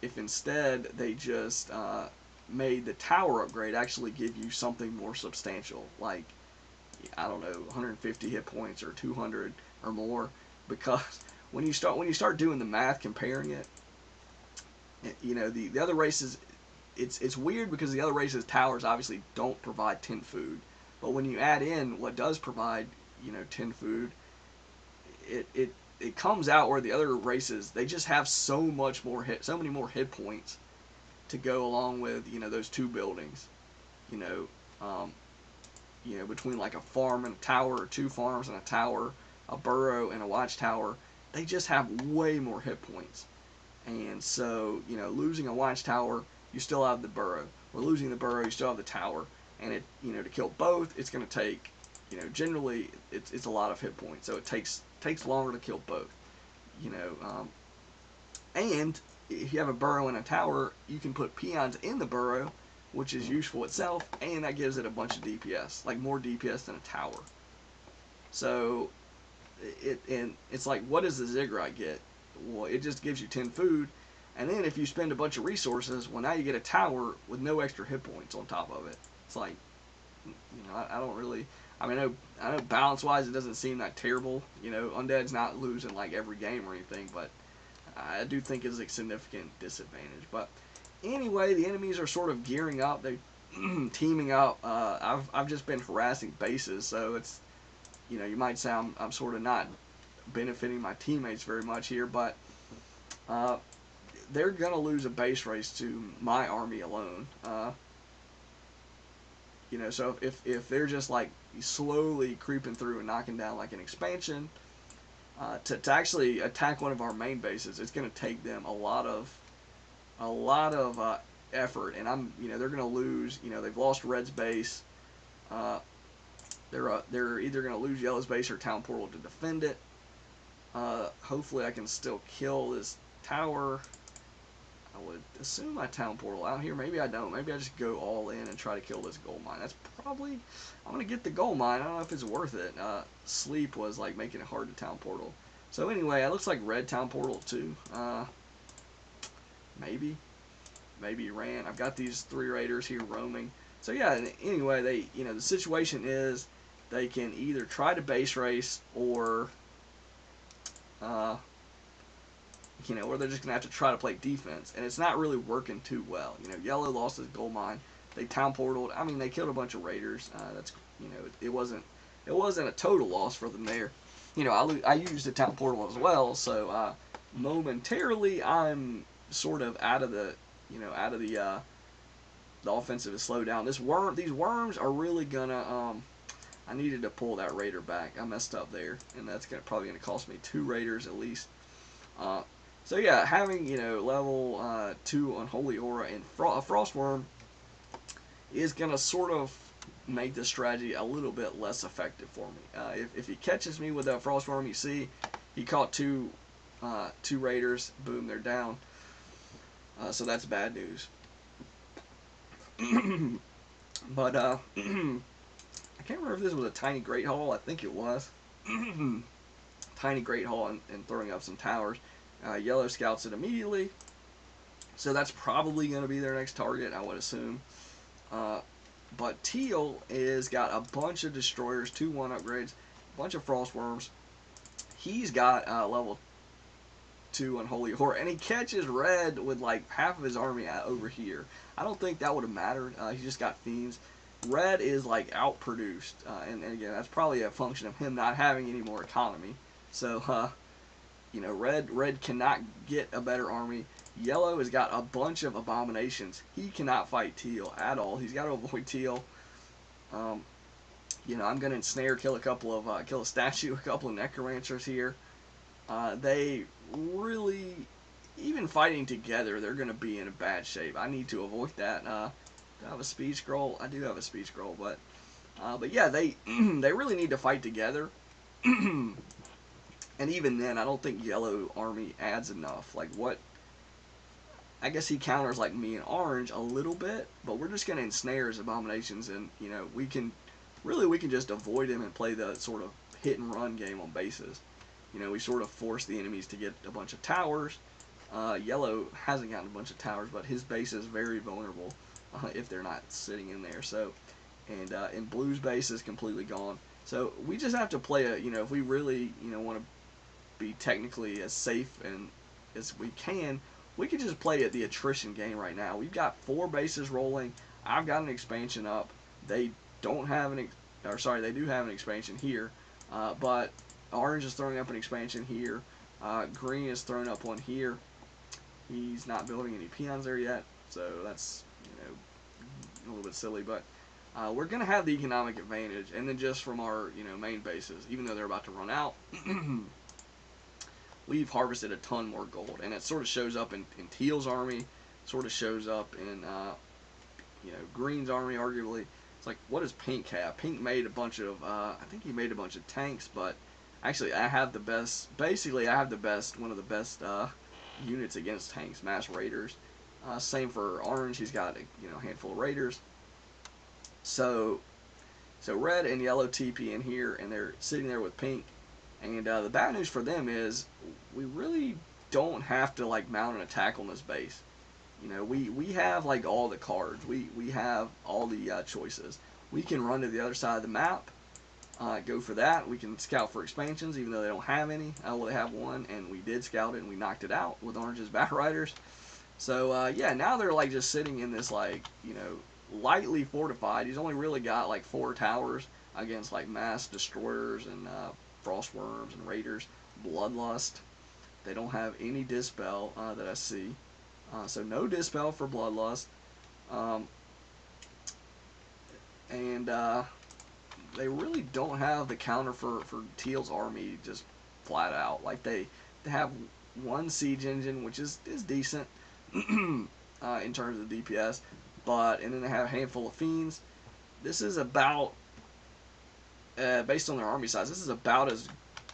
if instead they just made the tower upgrade actually give you something more substantial, like, I don't know, 150 hit points or 200 or more, because when you start doing the math comparing it, you know, the other races, it's weird because the other races towers obviously don't provide 10 food, but when you add in what does provide, you know, 10 food, it comes out where the other races, they just have so many more hit points to go along with, you know, those two buildings, you know, um, you know, between like a farm and a tower, or two farms and a tower, a burrow and a watchtower, they just have way more hit points. And so, you know, losing a watchtower, you still have the burrow. Or losing the burrow, you still have the tower. And it, you know, to kill both, it's going to take, you know, generally it's a lot of hit points. So it takes longer to kill both. You know, and if you have a burrow and a tower, you can put peons in the burrow, which is useful itself, and that gives it a bunch of DPS, like more DPS than a tower. So it's like, what does the ziggurat get? Well, it just gives you 10 food, and then if you spend a bunch of resources, well, now you get a tower with no extra hit points on top of it. It's like, you know, I don't really. I mean, I know balance-wise, it doesn't seem that terrible. You know, Undead's not losing like every game or anything, but I do think it's a significant disadvantage. But anyway, the enemies are sort of gearing up. They teaming up. I've just been harassing bases, so it's, you know, you might say I'm sort of not benefiting my teammates very much here, but uh, they're gonna lose a base race to my army alone. You know, so if they're just like slowly creeping through and knocking down like an expansion, to actually attack one of our main bases, it's going to take them a lot of effort, and you know, they're going to lose. You know, they've lost Red's base. Uh, they're either going to lose Yellow's base or Town Portal to defend it. Hopefully, I can still kill this tower. I would assume my Town Portal out here. Maybe I don't. Maybe I just go all in and try to kill this gold mine. That's probably, I'm going to get the gold mine. I don't know if it's worth it. Sleep was like making it hard to Town Portal. So anyway, it looks like Red Town Portal too. Maybe. Maybe ran. I've got these 3 raiders here roaming. So yeah, anyway, they, you know, the situation is they can either try to base race or, uh, you know, or they're just going to have to try to play defense. And it's not really working too well. You know, Yellow lost his gold mine. They Town Portaled. I mean, they killed a bunch of raiders. That's, you know, it wasn't a total loss for them there. You know, I used the Town Portal as well, so momentarily I'm sort of out of the, you know, out of the offensive is slowed down. These worms are really gonna. I needed to pull that raider back. I messed up there, and that's probably gonna cost me 2 raiders at least. So yeah, having, you know, level 2 Unholy Aura and a Frostworm is gonna sort of make the strategy a little bit less effective for me. If he catches me with that Frostworm, you see, he caught 2 raiders. Boom, they're down. So that's bad news. But I can't remember if this was a tiny Great Hall. I think it was. Tiny Great Hall and throwing up some towers. Yellow scouts it immediately. So that's probably going to be their next target, I would assume. But Teal is got a bunch of destroyers, 2-1 upgrades, a bunch of frostworms. He's got level 2 Unholy Horror, and he catches Red with like half of his army over here. I don't think that would have mattered. He just got Fiends. Red is like outproduced, and again, that's probably a function of him not having any more economy. So, you know, Red cannot get a better army. Yellow has got a bunch of abominations. He cannot fight Teal at all. He's got to avoid Teal. You know, I'm gonna ensnare, kill a statue, a couple of necromancers here. They really, even fighting together, they're going to be in a bad shape. I need to avoid that. Do I have a speed scroll? I do have a speed scroll, but yeah, they they really need to fight together. And even then, I don't think yellow army adds enough. Like what? I guess he counters like me and orange a little bit, but we're just gonna ensnare his abominations, and you know we can just avoid him and play the sort of hit and run game on bases. You know, we sort of force the enemies to get a bunch of towers. Yellow hasn't gotten a bunch of towers, but his base is very vulnerable if they're not sitting in there. So, and blue's base is completely gone. So we just have to play a, you know, if we really, you know, want to be technically as safe and as we can, we could just play at the attrition game right now. We've got 4 bases rolling. I've got an expansion up. They don't have an, or sorry, they do have an expansion here, but orange is throwing up an expansion here. Green is throwing up one here. He's not building any peons there yet, so that's, you know, a little bit silly, but we're going to have the economic advantage, and then just from our, you know, main bases, even though they're about to run out, we've harvested a ton more gold, and it sort of shows up in Teal's army, sort of shows up in, you know, Green's army, arguably. It's like, what does Pink have? Pink made a bunch of, I think he made a bunch of tanks, but actually I have the best, basically I have the best, one of the best units against tanks, mass raiders. Same for Orange, he's got a, you know, handful of raiders. So red and yellow TP in here, and they're sitting there with pink. And the bad news for them is we really don't have to like mount an attack on this base. You know, we have like all the cards. We have all the choices. We can run to the other side of the map, go for that. We can scout for expansions, even though they don't have any. Well, they have one, and we did scout it, and we knocked it out with Orange's Battleriders. So yeah, now they're like just sitting in this like, you know, lightly fortified. He's only really got like 4 towers against like mass destroyers and frost worms and raiders. Bloodlust. They don't have any dispel that I see. So no dispel for bloodlust. Um, and they really don't have the counter for Teal's army just flat out. Like they have one siege engine, which is decent in terms of DPS, but and then they have a handful of fiends. This is about based on their army size. This is about as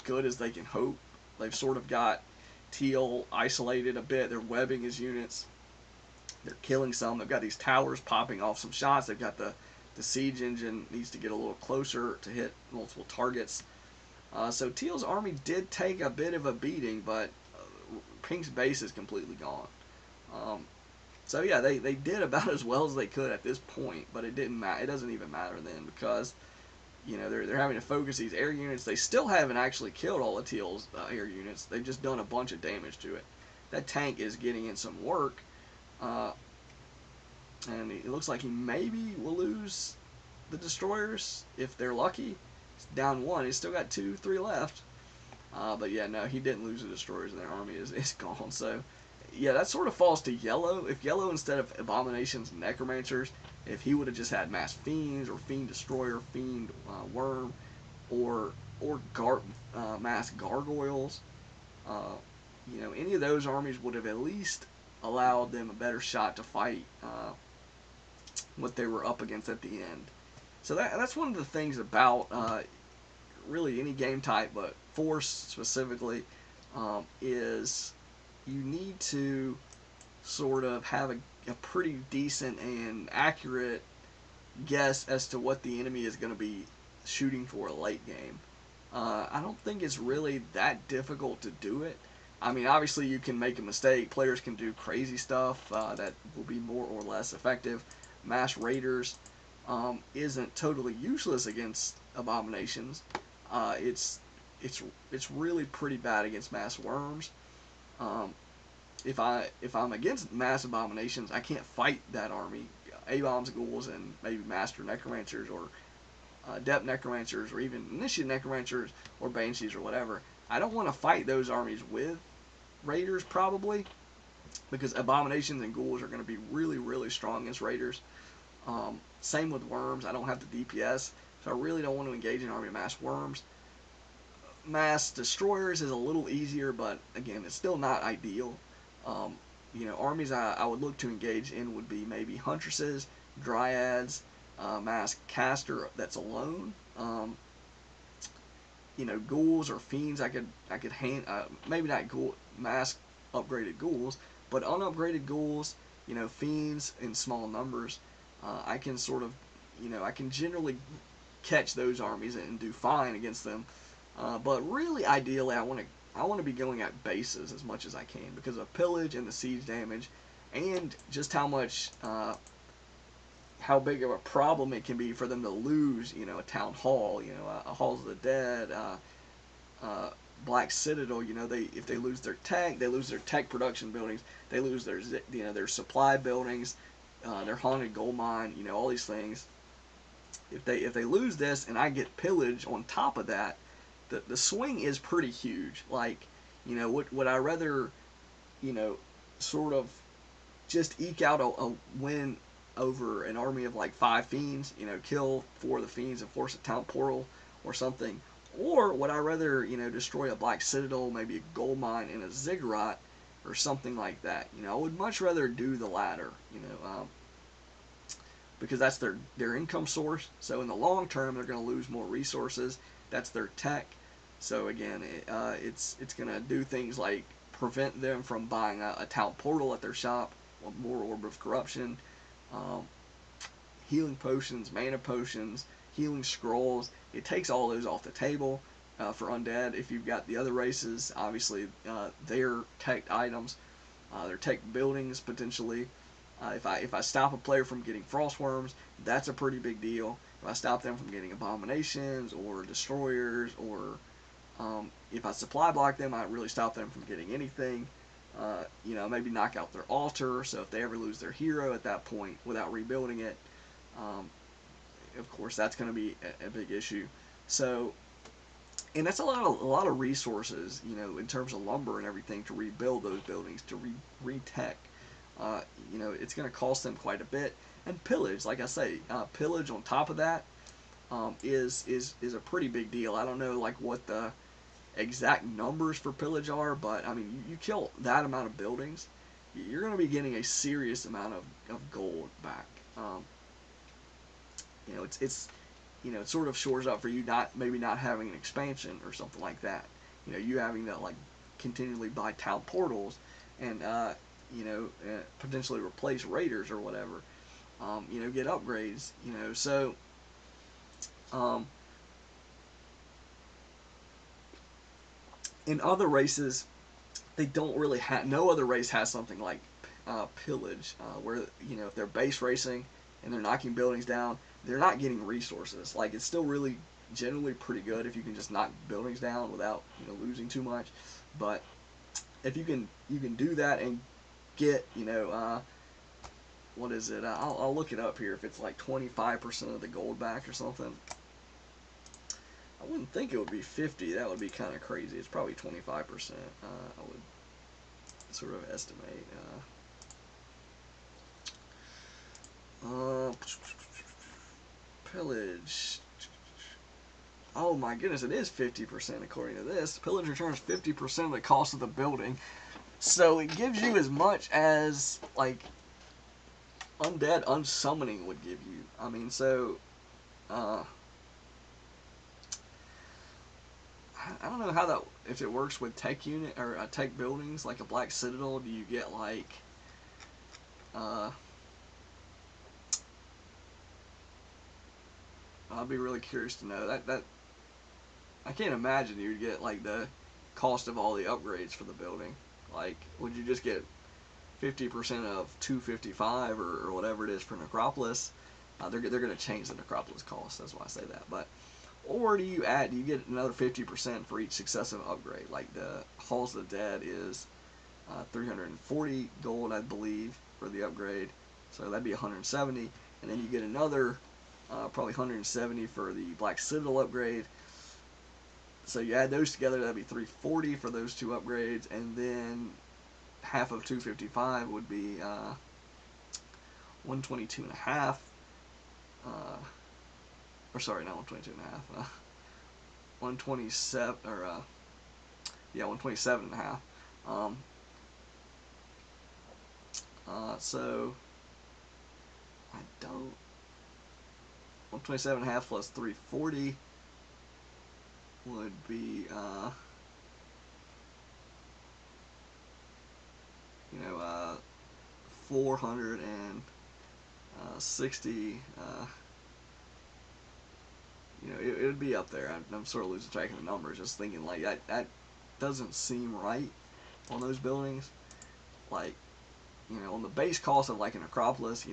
good as they can hope. They've sort of got Teal isolated a bit. They're webbing his units. They're killing some. They've got these towers popping off some shots. They've got the siege engine needs to get a little closer to hit multiple targets. So Teal's army did take a bit of a beating, but Pink's base is completely gone. So yeah, they did about as well as they could at this point, but it didn't matter. It doesn't even matter then because you know they're having to focus these air units. They still haven't actually killed all of Teal's air units. They've just done a bunch of damage to it. That tank is getting in some work. And it looks like he maybe will lose the destroyers if they're lucky. He's down 1. He's still got 2, 3 left. But yeah, no, he didn't lose the destroyers, and their army is gone. So yeah, that sort of falls to yellow. If yellow, instead of abominations and necromancers, if he would have just had mass fiends or fiend destroyer, fiend worm, or mass gargoyles, you know, any of those armies would have at least allowed them a better shot to fight what they were up against at the end. So that's one of the things about really any game type, but Force specifically, is you need to sort of have a pretty decent and accurate guess as to what the enemy is going to be shooting for a late game. I don't think it's really that difficult to do it. I mean, obviously you can make a mistake. Players can do crazy stuff that will be more or less effective. Mass Raiders isn't totally useless against abominations. It's really pretty bad against mass worms. If I'm against mass abominations, I can't fight that army. A-bombs, ghouls, and maybe master necromancers or adept necromancers or even initiate necromancers or banshees or whatever. I don't want to fight those armies with raiders probably because abominations and ghouls are going to be really, really strong against raiders. Same with worms. I don't have the DPS, so I really don't want to engage an army of mass worms. Mass destroyers is a little easier, but again, it's still not ideal. Um, Armies I would look to engage in would be maybe Huntresses, Dryads, Mass Caster that's alone. Ghouls or Fiends I could hand maybe not ghoul mass upgraded ghouls, but unupgraded ghouls, Fiends in small numbers. I can sort of, I can generally catch those armies and do fine against them. But really, ideally, I want to be going at bases as much as I can because of pillage and the siege damage, and just how big of a problem it can be for them to lose. A town hall, a Halls of the Dead, uh, Black Citadel. If they lose they lose their tech production buildings, they lose their supply buildings, their haunted gold mine. All these things. If they lose this and I get pillage on top of that, the swing is pretty huge. Like, would I rather, you know, sort of just eke out a win over an army of like 5 fiends, kill 4 of the fiends and force a town portal or something? Or would I rather, destroy a black citadel, maybe a gold mine and a ziggurat or something like that? I would much rather do the latter, because that's their income source. So in the long term, they're going to lose more resources. That's their tech. So again, it's going to do things like prevent them from buying a town portal at their shop, or more orb of corruption, um, healing potions, mana potions, healing scrolls. It takes all those off the table for undead. If you've got the other races, obviously their tech items, their tech buildings potentially. If I stop a player from getting frostworms, that's a pretty big deal. If I stop them from getting abominations or destroyers, or if I supply block them, I really stop them from getting anything. Maybe knock out their altar. So if they ever lose their hero at that point without rebuilding it, um, of course that's going to be a big issue. So, and that's a lot of resources, in terms of lumber and everything to rebuild those buildings, to re-tech. It's going to cost them quite a bit. And pillage, like I say, pillage on top of that is a pretty big deal. I don't know like what the exact numbers for pillage are, but I mean, you kill that amount of buildings, you're going to be getting a serious amount of gold back. It sort of shores up for you not having an expansion or something like that. You having to like continually buy town portals and potentially replace raiders or whatever. Get upgrades. So um, in other races, they don't really have. No other race has something like pillage, where if they're base racing and they're knocking buildings down, they're not getting resources. Like, it's still really generally pretty good if you can just knock buildings down without losing too much. But if you can do that and get what is it? I'll look it up here. If it's like 25% of the gold back or something. I wouldn't think it would be 50. That would be kind of crazy. It's probably 25%. I would sort of estimate. Pillage. Oh my goodness, it is 50% according to this. Pillage returns 50% of the cost of the building. So it gives you as much as like undead unsummoning would give you. I mean, so I don't know how that, if it works with tech unit or tech buildings like a black citadel. Do you get like uh, I'd be really curious to know that. I can't imagine you'd get like the cost of all the upgrades for the building. Like, would you just get 50% of 255 or whatever it is for Necropolis? They're going to change the Necropolis cost. That's why I say that. But or do you get another 50% for each successive upgrade? Like the Halls of the Dead is 340 gold, I believe, for the upgrade. So that'd be 170, and then you get another probably 170 for the Black Citadel upgrade. So you add those together, that'd be 340 for those two upgrades, and then half of 255 would be 122 and a half. Or sorry, not 122 and a half. 127 or yeah, 127 and a half. So I don't. 127.5 plus 340 would be, you know, 460. You know, it would be up there. I'm sort of losing track of the numbers, just thinking like that doesn't seem right on those buildings. Like, you know, on the base cost of like an Acropolis,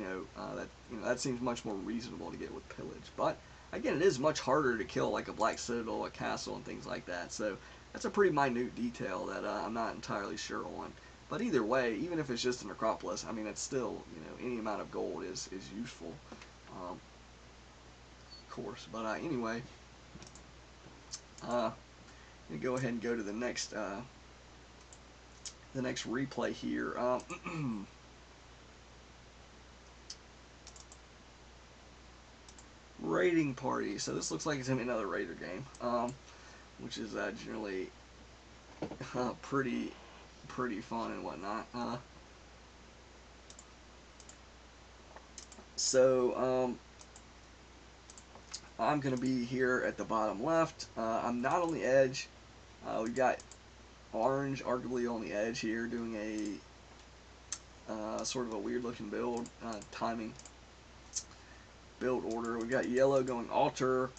that seems much more reasonable to get with pillage. But again, it is much harder to kill like a Black Citadel, a castle, and things like that. So that's a pretty minute detail that I'm not entirely sure on. But either way, even if it's just an Acropolis, I mean, it's still, you know, any amount of gold is useful, of course. But anyway, I'm gonna go ahead and go to the next replay here. Raiding party. So this looks like it's gonna be another raider game, which is generally pretty fun and whatnot. So I'm gonna be here at the bottom left. I'm not on the edge. We've got orange arguably on the edge here, doing a sort of a weird looking build, timing build order. We've got yellow going altar,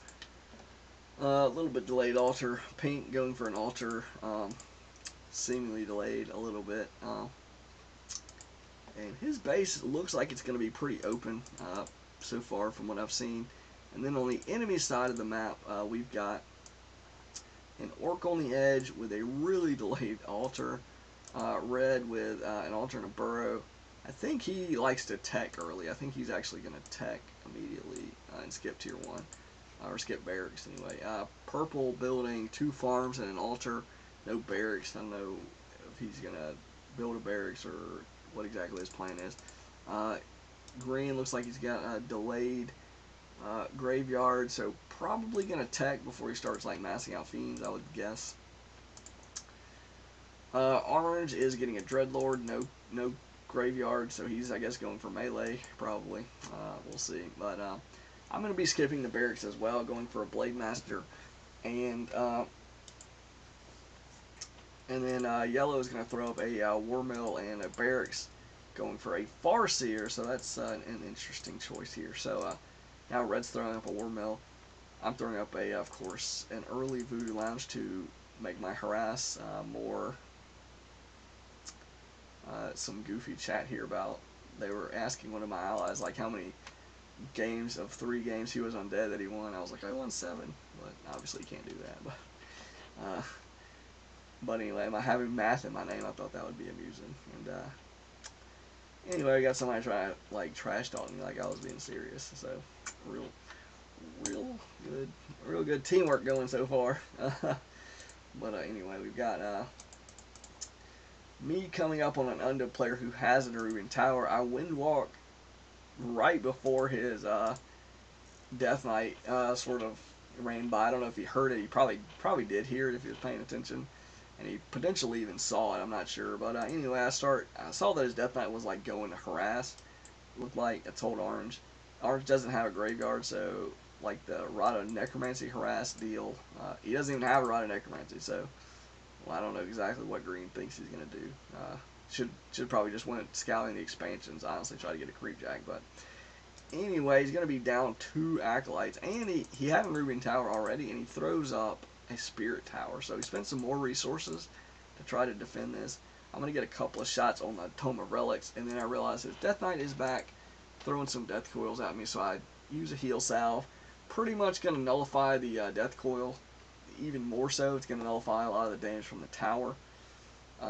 a little bit delayed altar, pink going for an altar, seemingly delayed a little bit, and his base looks like it's going to be pretty open so far from what I've seen. And then on the enemy side of the map, we've got an orc on the edge with a really delayed altar, red with an altar and a burrow. I think he likes to tech early. I think he's actually going to tech immediately and skip tier 1, or skip barracks anyway. Purple building 2 farms and an altar, no barracks. I don't know if he's going to build a barracks or what exactly his plan is. Green looks like he's got a delayed graveyard, so probably going to tech before he starts like massing out fiends, I would guess. Orange is getting a Dreadlord, no graveyard, so he's, I guess, going for melee, probably. We'll see. But I'm going to be skipping the barracks as well, going for a Blade Master. And then yellow is going to throw up a War Mill and a barracks, going for a Farseer, so that's an interesting choice here. So now red's throwing up a War Mill. I'm throwing up of course, an early Voodoo Lounge to make my harass more. Some goofy chat here about, they were asking one of my allies like how many games of 3 games he was undead that he won. I was like, I won 7, but obviously you can't do that. But anyway, am I having math in my name? I thought that would be amusing. And anyway, I got somebody trying to like trash talk me like I was being serious. So real good teamwork going so far. But anyway, we've got me coming up on an undead player who has a Nerubian Tower. I windwalk right before his Death Knight sort of ran by. I don't know if he heard it. He probably did hear it if he was paying attention, and he potentially even saw it. I'm not sure. But anyway, I saw that his Death Knight was like going to harass. Looked like I told Orange. Orange doesn't have a graveyard, so like the Rod of Necromancy harass deal, he doesn't even have a Rod of Necromancy, so well, I don't know exactly what Green thinks he's gonna do. Should probably just went scouting the expansions. Honestly, try to get a creep jack, but anyway, he's gonna be down 2 acolytes, and he had a Nerubian Tower already, and he throws up a Spirit Tower, so he spent some more resources to try to defend this. I'm gonna get a couple of shots on the Tome of Relics, and then I realize his Death Knight is back, throwing some Death Coils at me, so I use a heal salve. Pretty much gonna nullify the Death Coil. Even more so, it's going to nullify a lot of the damage from the tower.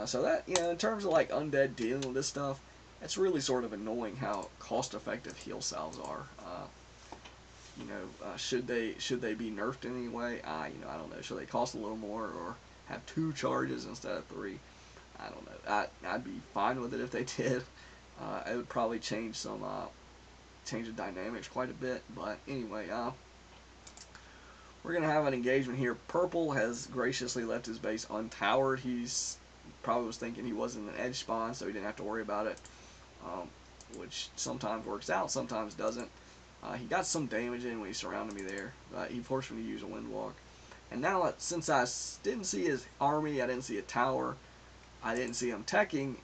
So that, in terms of like undead dealing with this stuff, it's really sort of annoying how cost-effective heal salves are. Should they be nerfed in any way? I don't know. Should they cost a little more or have 2 charges instead of 3? I don't know. I'd be fine with it if they did. It would probably change the dynamics quite a bit. But anyway, we're going to have an engagement here. Purple has graciously left his base untowered. He's probably was thinking he wasn't an edge spawn, so he didn't have to worry about it. um, which sometimes works out, sometimes doesn't. He got some damage in when he surrounded me there. He forced me to use a Windwalk. And now, since I didn't see his army, I didn't see a tower, I didn't see him teching,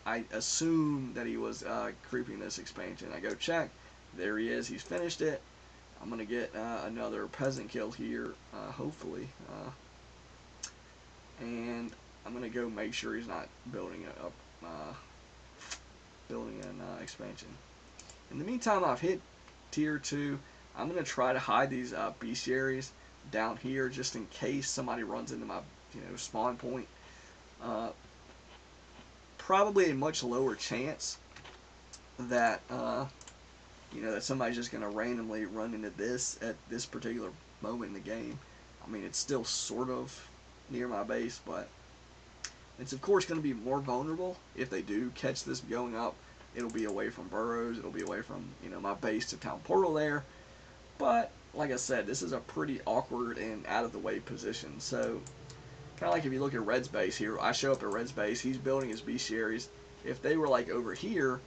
I assumed that he was creeping this expansion. I go check. There he is. He's finished it. I'm going to get another peasant kill here, hopefully. And I'm going to go make sure he's not building an expansion. In the meantime, I've hit tier 2. I'm going to try to hide these bestiaries down here just in case somebody runs into my spawn point. Probably a much lower chance that that somebody's just going to randomly run into this at this particular moment in the game. I mean, it's still sort of near my base, but it's of course going to be more vulnerable if they do catch this going up. It'll be away from burrows. It'll be away from my base to town portal there. But like I said, this is a pretty awkward and out of the way position. So kind of like if you look at Red's base here, I show up at Red's base. He's building his bestiaries. If they were like over here,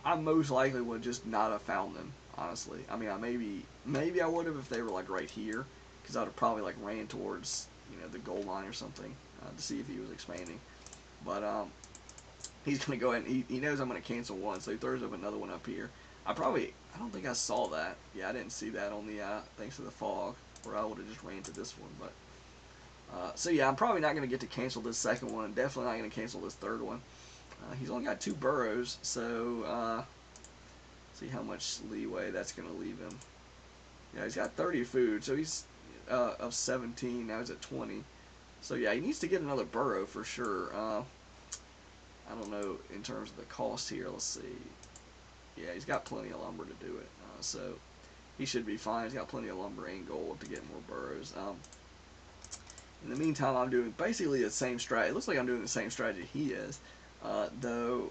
I most likely would just not have found them. Honestly, I mean, maybe I would have if they were like right here, because I'd have probably like ran towards the gold line or something to see if he was expanding. But he's gonna go ahead and he knows I'm gonna cancel one, so he throws up another one up here. I don't think I saw that. Yeah, I didn't see that on the thanks to the fog, or I would have just ran to this one. But so yeah, I'm probably not gonna get to cancel this second one. Definitely not gonna cancel this third one. He's only got 2 burrows, so see how much leeway that's gonna leave him. Yeah, he's got 30 food, so he's of 17. Now he's at 20. So yeah, he needs to get another burrow for sure. I don't know in terms of the cost here. Let's see. Yeah, he's got plenty of lumber to do it, so he should be fine. He's got plenty of lumber and gold to get more burrows. In the meantime, I'm doing basically the same strategy. It looks like I'm doing the same strategy he is, though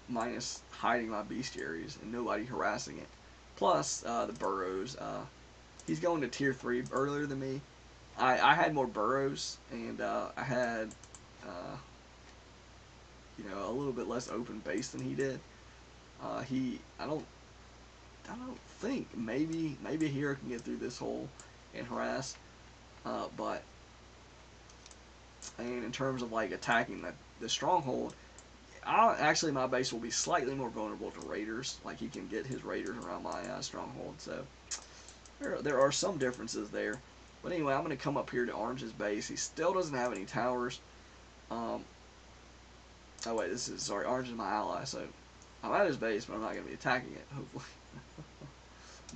minus hiding my bestiaries and nobody harassing it. Plus the burrows. He's going to tier 3 earlier than me. I had more burrows, and I had a little bit less open base than he did. I don't think maybe a hero can get through this hole and harass, but and in terms of like attacking the stronghold, actually my base will be slightly more vulnerable to raiders. Like he can get his raiders around my stronghold, so there are some differences there. But anyway, I'm going to come up here to Orange's base. He still doesn't have any towers. Oh wait, Orange is my ally, so I'm at his base, but I'm not going to be attacking it, hopefully.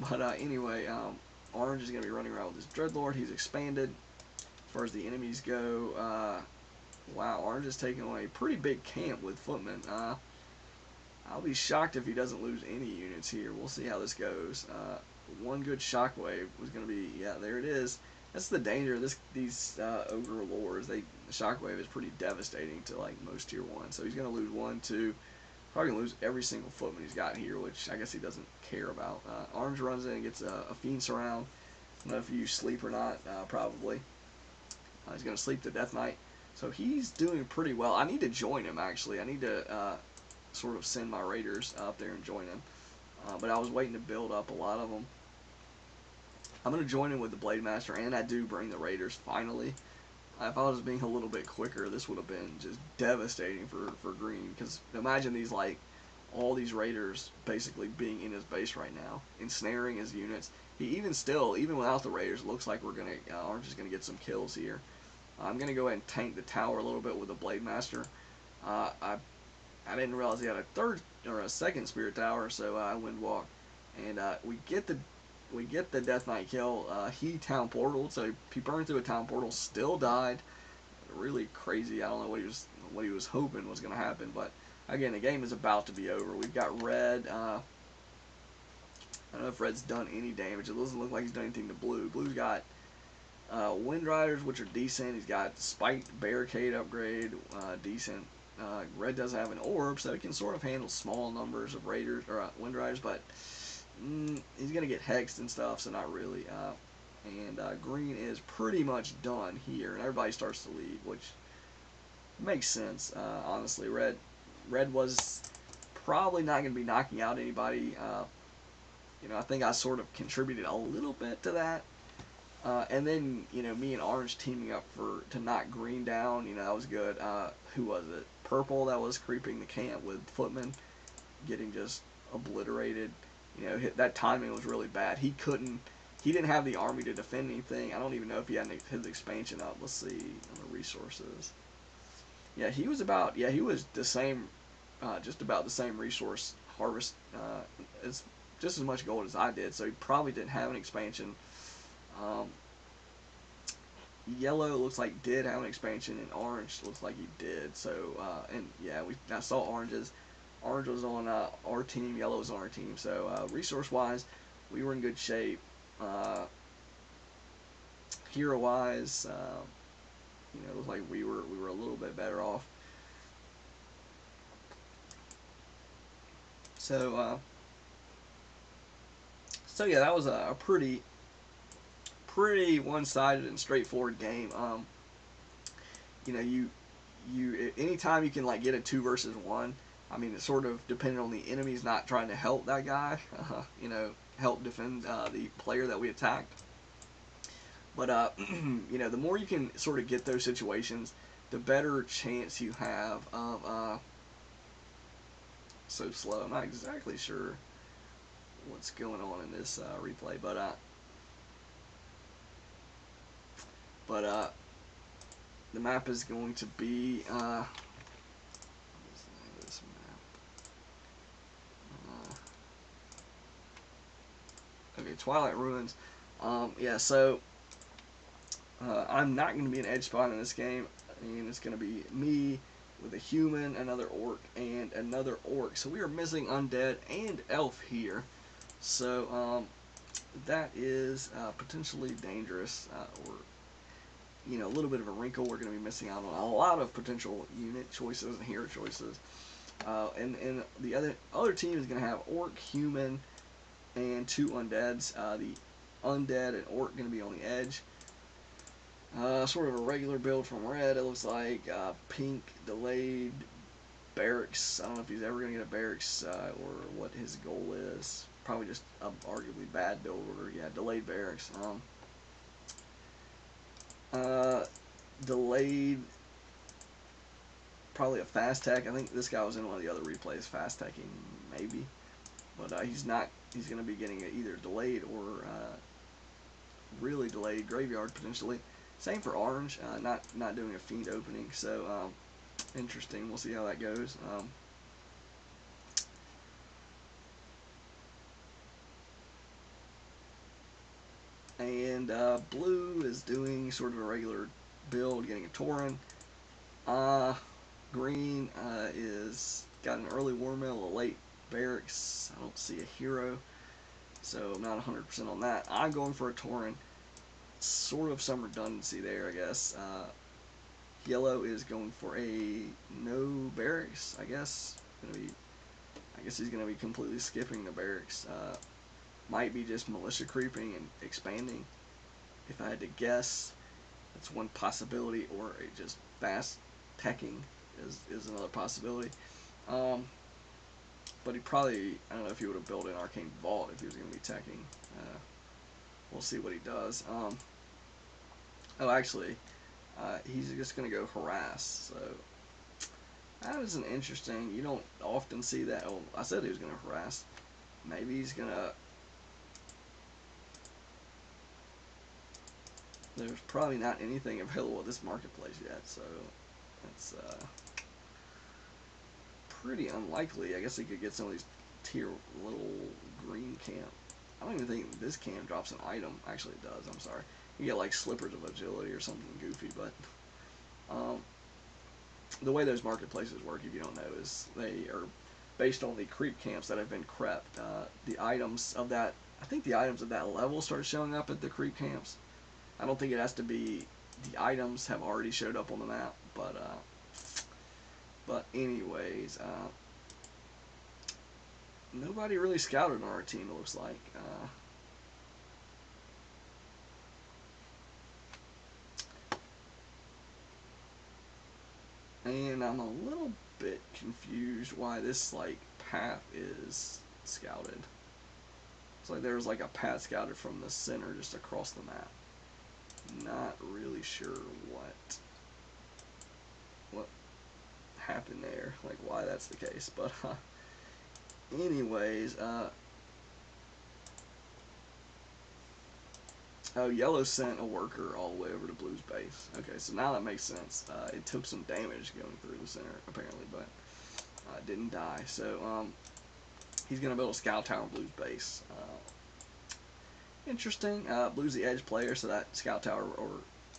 But anyway, Orange is going to be running around with his Dreadlord. He's expanded. As far as the enemies go, wow, Orange is taking on a pretty big camp with footmen. I'll be shocked if he doesn't lose any units here. We'll see how this goes. One good shockwave was going to be, yeah, there it is. That's the danger of these ogre lords. The shockwave is pretty devastating to like most tier 1. So he's going to lose 1, 2, probably going to lose every single footman he's got here, which I guess he doesn't care about. Orange runs in and gets a fiend surround. I don't know if you sleep or not, probably. He's going to sleep the Death Knight. So he's doing pretty well. I need to join him, actually. I need to sort of send my raiders up there and join him. But I was waiting to build up a lot of them. I'm going to join him with the Blade Master, and I do bring the raiders, finally. If I was being a little bit quicker, this would have been just devastating for green. Because imagine these, like, all these raiders basically being in his base right now, ensnaring his units. He even without the raiders, looks like Orange is going to get some kills here. I'm going to go ahead and tank the tower a little bit with the Blade Master. I didn't realize he had a second Spirit Tower, so I Windwalk, and we get the Death Knight kill. He town portaled, so he burned through a town portal, still died. Really crazy. I don't know what he was hoping was going to happen, but again, the game is about to be over. We've got Red. I don't know if Red's done any damage. It doesn't look like he's done anything to Blue. Blue's got Wind Riders, which are decent. He's got Spiked Barricade upgrade, decent. Red does have an orb, so it can sort of handle small numbers of raiders or Wind Riders, but he's gonna get hexed and stuff, so not really. And green is pretty much done here, and everybody starts to leave, which makes sense. Honestly, red was probably not going to be knocking out anybody. I think I sort of contributed a little bit to that. And then, me and Orange teaming up to knock Green down, that was good. Who was it? Purple that was creeping the camp with Footman, getting just obliterated. That timing was really bad. He didn't have the army to defend anything. I don't even know if he had his expansion up. Let's see on the resources. Yeah, he was the same, just about the same resource harvest, as just as much gold as I did. So he probably didn't have an expansion. Yellow looks like did have an expansion, and orange looks like he did. So, and yeah, I saw oranges. Orange was on our team, yellow was on our team. So, resource-wise, we were in good shape. Hero-wise, it looked like we were a little bit better off. So, yeah, that was a pretty one-sided and straightforward game. Anytime you can like get a 2 versus 1, I mean, it's sort of dependent on the enemies not trying to help that guy, help defend the player that we attacked. But the more you can sort of get those situations, the better chance you have of. So slow. I'm not exactly sure what's going on in this replay, but the map is going to be what is the name of this map? Okay, Twilight Ruins. Yeah, so I'm not going to be an edge spot in this game, and it's going to be me with a human, another orc, and another orc. So we are missing undead and elf here. So that is potentially dangerous, or a little bit of a wrinkle. We're going to be missing out on a lot of potential unit choices and hero choices. And the other team is going to have orc, human, and 2 undeads. The undead and orc going to be on the edge. Sort of a regular build from red. It looks like pink, delayed, barracks. I don't know if he's ever going to get a barracks or what his goal is. Probably just arguably bad build order. Yeah, delayed barracks. Delayed, probably a fast tech. I think this guy was in one of the other replays, fast teching maybe, but he's not. He's going to be getting either delayed or really delayed graveyard potentially. Same for orange, not doing a fiend opening. So interesting. We'll see how that goes. And blue is doing sort of a regular build, getting a Tauren. Green is got an early war mill, a late barracks. I don't see a hero, so I'm not 100% on that. I'm going for a Tauren. Sort of some redundancy there, I guess. Yellow is going for a no barracks, I guess. I guess he's going to be completely skipping the barracks. Might be just militia creeping and expanding. If I had to guess, that's one possibility, or just fast teching is another possibility. But he probably, I don't know if he would have built an arcane vault if he was going to be teching. We'll see what he does. Oh, actually, he's just going to go harass. So that is an interesting. You don't often see that. Oh, I said he was going to harass. Maybe he's going to. There's probably not anything available at this marketplace yet, so that's pretty unlikely. I guess he could get some of these tier little green camp. I don't even think this camp drops an item. Actually, it does. I'm sorry. You get like slippers of agility or something goofy, but the way those marketplaces work, if you don't know, is they are based on the creep camps that have been crept. The items of that, I think the items of that level start showing up at the creep camps. I don't think it has to be the items have already showed up on the map, but anyways, nobody really scouted on our team, it looks like. And I'm a little bit confused why this like path is scouted. It's like there's like a path scouted from the center just across the map. Not really sure what happened there, like why that's the case, but anyways, oh, yellow sent a worker all the way over to blue's base. Okay, so now that makes sense. It took some damage going through the center, apparently, but didn't die. So, he's going to build a scout tower on blue's base. Interesting. Blue's the edge player, so that scout tower, or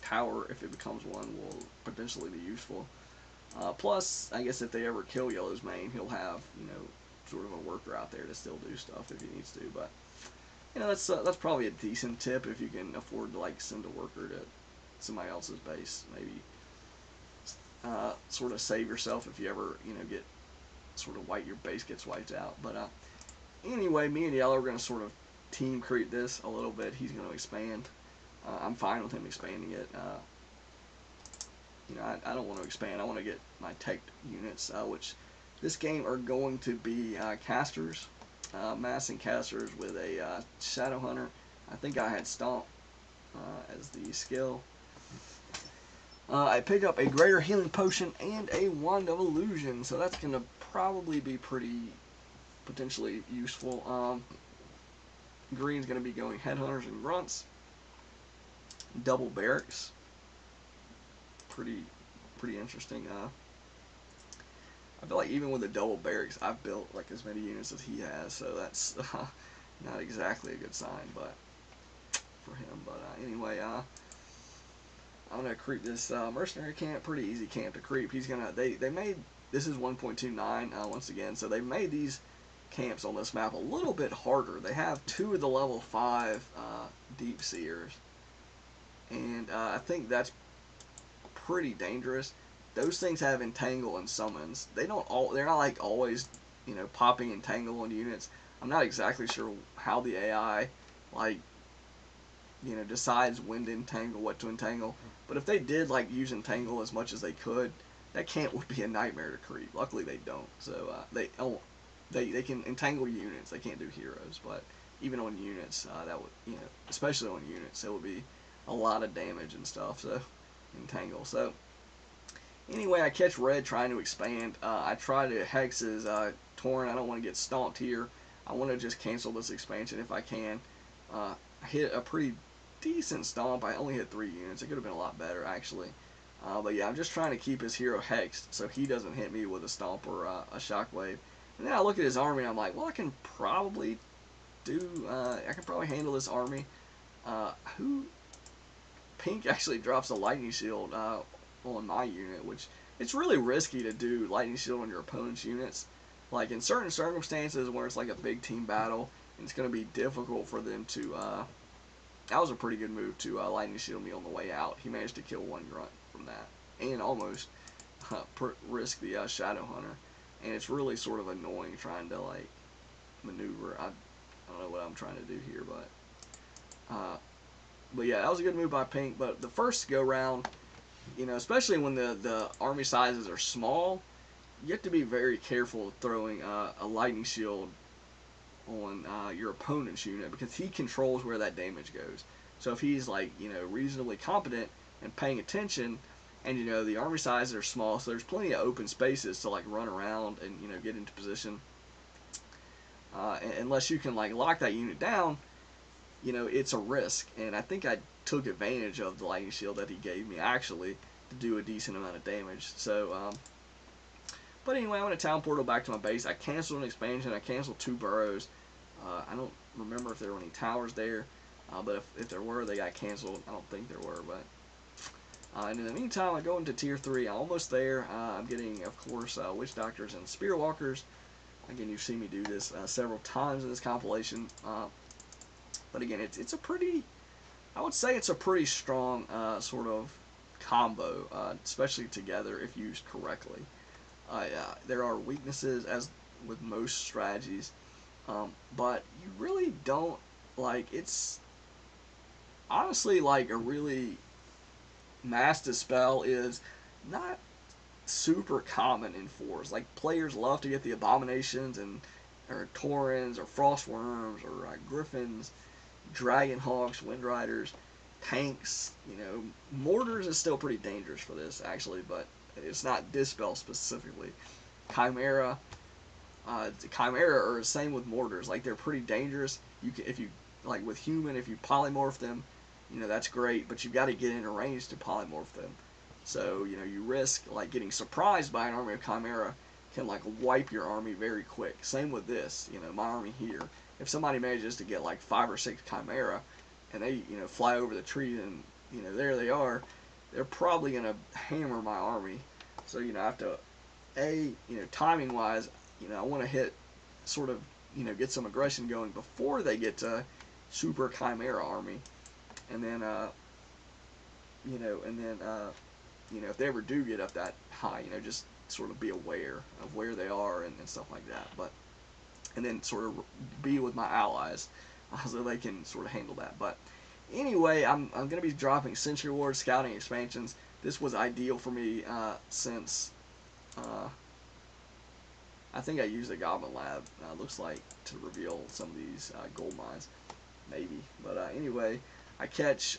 tower, if it becomes one, will potentially be useful. Plus, I guess if they ever kill yellow's main, he'll have, you know, sort of a worker out there to still do stuff if he needs to, but you know, that's probably a decent tip if you can afford to like send a worker to somebody else's base. Maybe sort of save yourself if you ever, you know, get sort of your base gets wiped out. But anyway, me and Yellow are going to sort of team creep this a little bit. He's going to expand. I'm fine with him expanding it. You know, I don't want to expand. I want to get my tech units, which this game are going to be casters. Massing casters with a Shadow Hunter. I think I had Stomp as the skill. I pick up a Greater Healing Potion and a Wand of Illusion, so that's going to probably be pretty potentially useful. Green's going to be going Headhunters and Grunts. Double Barracks. Pretty interesting. I feel like even with the double barracks, I've built like as many units as he has, so that's not exactly a good sign, but for him. But anyway, I'm gonna creep this mercenary camp. Pretty easy camp to creep. He's gonna they made this is 1.29 once again, so they made these camps on this map a little bit harder. They have 2 of the level 5 deep seers, and I think that's pretty dangerous. Those things have entangle and summons. They're not like always, you know, popping entangle on units. I'm not exactly sure how the AI, like, you know, decides when to entangle, what to entangle. But if they did like use entangle as much as they could, that camp would be a nightmare to creep. Luckily they don't. So they can entangle units. They can't do heroes, but even on units, that would, you know, especially on units, it would be a lot of damage and stuff. So entangle. So anyway, I catch red trying to expand. I try to hex his Torrent. I don't want to get stomped here. I want to just cancel this expansion if I can. I hit a pretty decent stomp. I only hit 3 units. It could have been a lot better, actually. But yeah, I'm just trying to keep his hero hexed so he doesn't hit me with a stomp or a shockwave. And then I look at his army and I'm like, well, I can probably handle this army. Pink actually drops a lightning shield on my unit, which it's really risky to do lightning shield on your opponent's units. Like in certain circumstances where it's like a big team battle, and it's going to be difficult for them to. That was a pretty good move to lightning shield me on the way out. He managed to kill 1 grunt from that, and almost risk the Shadow Hunter. And it's really sort of annoying trying to like maneuver. I don't know what I'm trying to do here, but yeah, that was a good move by Pink. But the first go round, you know, especially when the army sizes are small, you have to be very careful throwing a lightning shield on your opponent's unit because he controls where that damage goes. So if he's like, you know, reasonably competent and paying attention, and you know the army sizes are small, so there's plenty of open spaces to like run around and, you know, get into position. Unless you can like lock that unit down, you know, it's a risk. And I think I took advantage of the lightning shield that he gave me actually to do a decent amount of damage. So, but anyway, I went to town portal back to my base. I canceled an expansion. I canceled 2 burrows. I don't remember if there were any towers there, but if there were, they got canceled. I don't think there were, but. And in the meantime, I go into tier 3. I'm almost there. I'm getting, of course, witch doctors and spear walkers. Again, you've seen me do this several times in this compilation. But again, it's a pretty, I would say it's a pretty strong sort of combo, especially together if used correctly. There are weaknesses, as with most strategies, but you really don't, like, it's honestly like a really Mass Dispel is not super common in 4s. Like players love to get the abominations and or taurens or frostworms or griffins, dragon hawks, wind riders, tanks. You know, mortars is still pretty dangerous for this actually, but it's not dispel specifically. Chimera, Chimera are the same with mortars. Like they're pretty dangerous. You can, if you like with human, if you polymorph them, you know that's great. But you've got to get in a range to polymorph them. So you know you risk like getting surprised by an army of Chimera can like wipe your army very quick. Same with this. You know my army here. If somebody manages to get like 5 or 6 Chimera, and they fly over the tree and there they are, they're probably gonna hammer my army. So I have to timing wise, I want to hit sort of get some aggression going before they get to super Chimera army, and then if they ever do get up that high, just sort of be aware of where they are and stuff like that. But and then sort of be with my allies so they can sort of handle that. But anyway, I'm going to be dropping Century Wars, Scouting expansions. This was ideal for me since I think I used a Goblin Lab, looks like, to reveal some of these gold mines. Maybe. But anyway, I catch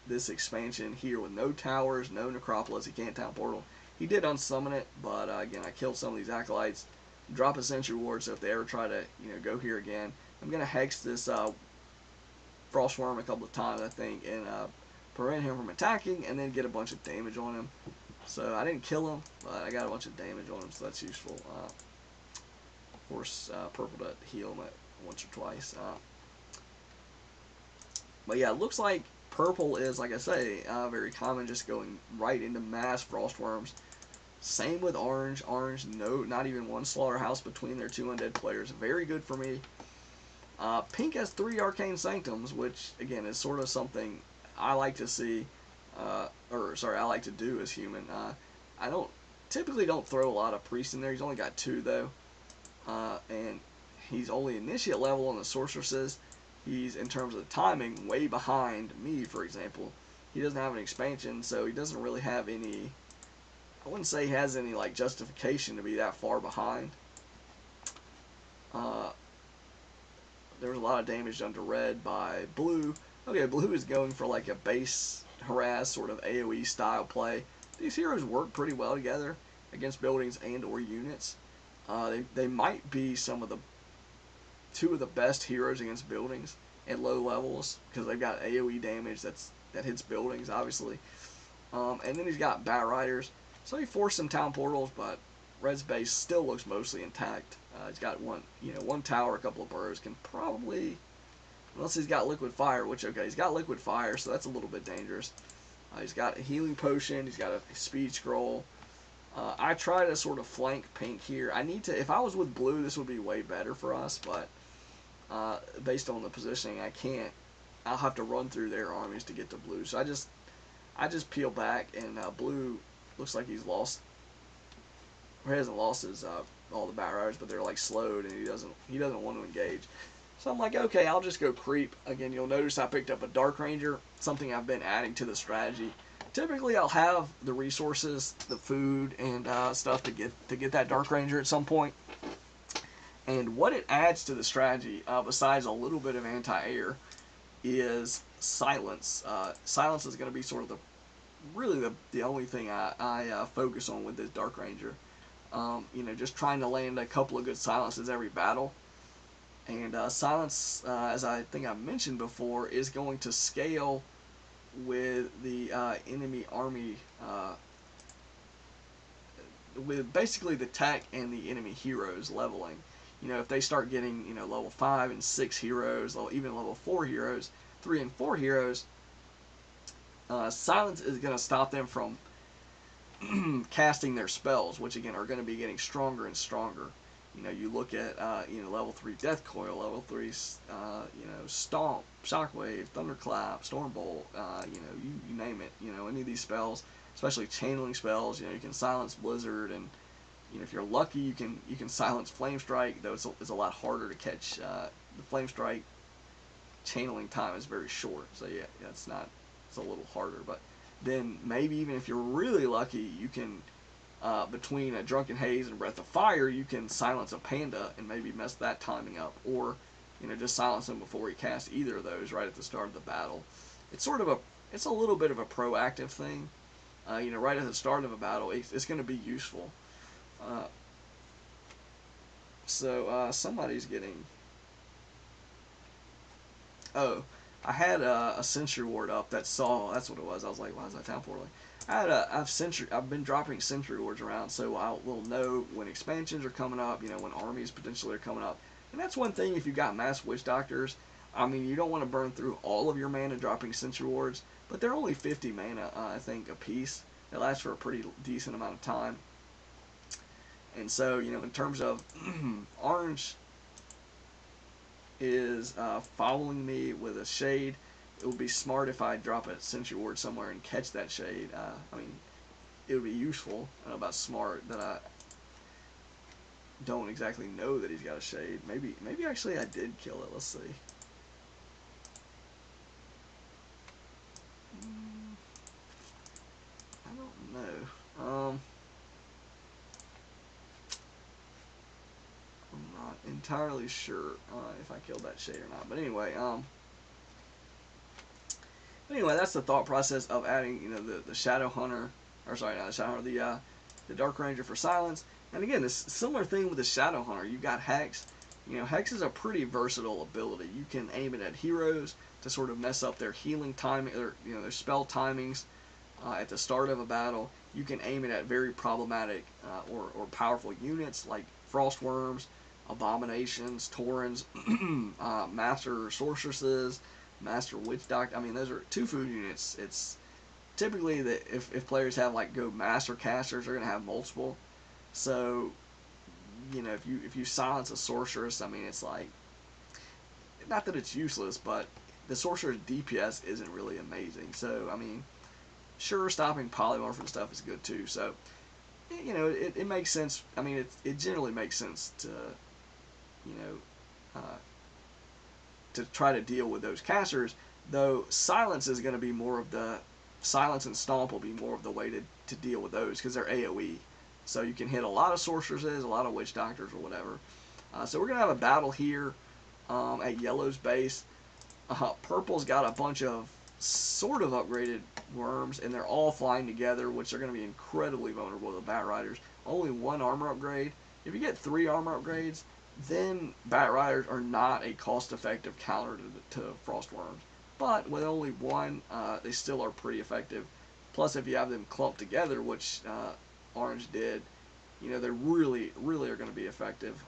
this expansion here with no towers, no necropolis. He can't town portal. He did unsummon it, but again, I killed some of these acolytes. Drop a Century Ward, so if they ever try to go here again, I'm going to hex this Frostworm a couple of times, I think, and prevent him from attacking, and then get a bunch of damage on him. So I didn't kill him, but I got a bunch of damage on him, so that's useful. Of course, purple to heal him once or twice. But yeah, it looks like purple is, like I say, very common, just going right into mass Frostworms. Same with orange. Orange, no, not even one slaughterhouse between their 2 undead players. Very good for me. Pink has 3 Arcane Sanctums, which, again, is sort of something I like to see. I like to do as human. I typically don't throw a lot of priests in there. He's only got 2 though, and he's only initiate level on the sorceresses. He's, in terms of the timing, way behind me. For example, he doesn't have an expansion, so he doesn't really have any. I wouldn't say he has any like justification to be that far behind. There was a lot of damage done to red by blue. Okay, blue is going for like a base harass sort of AoE style play. These heroes work pretty well together against buildings and or units. They might be some of the 2 of the best heroes against buildings at low levels because they've got AoE damage that hits buildings obviously. And then he's got Bat Riders, so he forced some town portals, but red's base still looks mostly intact. He's got one tower, a couple of burrows, can probably, unless he's got liquid fire, which, okay, he's got liquid fire, so that's a little bit dangerous. He's got a healing potion, he's got a speed scroll. I try to sort of flank pink here. If I was with blue, this would be way better for us, but based on the positioning, I can't. I'll have to run through their armies to get to blue, so I just peel back, and blue looks like he's lost. Or he hasn't lost his all the Bat Riders, but they're like slowed, and he doesn't want to engage. So I'm like, okay, I'll just go creep. Again, you'll notice I picked up a Dark Ranger, something I've been adding to the strategy. Typically, I'll have the resources, the food, and stuff to get that Dark Ranger at some point. And what it adds to the strategy, besides a little bit of anti-air, is silence. Silence is going to be sort of the only thing I focus on with this Dark Ranger. Just trying to land a couple of good silences every battle. And silence, as I think I mentioned before, is going to scale with the enemy army, with basically the tech and the enemy heroes leveling. If they start getting, level 5 and 6 heroes, even level 4 heroes, 3 and 4 heroes, silence is going to stop them from casting their spells, which again are going to be getting stronger and stronger. You look at level 3 Death Coil, level 3 Stomp, Shockwave, Thunderclap, Stormbolt, you name it. Any of these spells, especially channeling spells, you can silence Blizzard, and if you're lucky, you can silence Flame Strike, though it's a lot harder to catch. The Flame Strike channeling time is very short, so yeah, it's a little harder. But then maybe even if you're really lucky, you can between a Drunken Haze and a Breath of Fire, you can silence a Panda and maybe mess that timing up, or just silence him before he casts either of those right at the start of the battle. It's sort of it's a little bit of a proactive thing. Right at the start of a battle, it's going to be useful. Somebody's getting. Oh, I had a Sentry Ward up that saw. That's what it was. I was like, why is that town portaling? I've been dropping Sentry Wards around, so we'll know when expansions are coming up. When armies potentially are coming up, and that's one thing. If you've got mass Witch Doctors, I mean, you don't want to burn through all of your mana dropping Sentry Wards, but they're only 50 mana, I think, a piece. They last for a pretty decent amount of time. And so, in terms of Orange is following me with a shade. It would be smart if I drop a Sentry Ward somewhere and catch that shade. I mean, it would be useful. I don't know about smart that I don't exactly know that he's got a shade. Maybe actually I did kill it. Let's see. I don't know. I'm not entirely sure if I killed that shade or not. But anyway, that's the thought process of adding, the Shadow Hunter, or sorry, not the Shadow Hunter, the Dark Ranger for silence. And again, this similar thing with the Shadow Hunter. You got Hex. Hex is a pretty versatile ability. You can aim it at heroes to sort of mess up their healing timing, or their spell timings at the start of a battle. You can aim it at very problematic or powerful units like Frost Worms, Abominations, Taurens, Master Sorceresses, Master Witch Doctor. I mean, those are 2 food units. It's typically that if players have go Master Casters, they're going to have multiple. So, if you silence a Sorceress, I mean, it's like, not that it's useless, but the Sorcerer's DPS isn't really amazing. So, I mean, sure, stopping polymorph and stuff is good too. So, it makes sense. I mean, it generally makes sense to, uh, to try to deal with those casters, though silence is going to be more of the silence, and stomp will be more of the way to deal with those because they're AoE. So you can hit a lot of sorceresses, a lot of witch doctors, or whatever. So we're going to have a battle here at yellow's base. Purple's got a bunch of sort of upgraded worms, and they're all flying together, which are going to be incredibly vulnerable to Bat Riders. Only 1 armor upgrade. If you get 3 armor upgrades, then Bat Riders are not a cost-effective counter to Frost Worms. But with only 1, they still are pretty effective. Plus, if you have them clumped together, which Orange did, they really, really are going to be effective.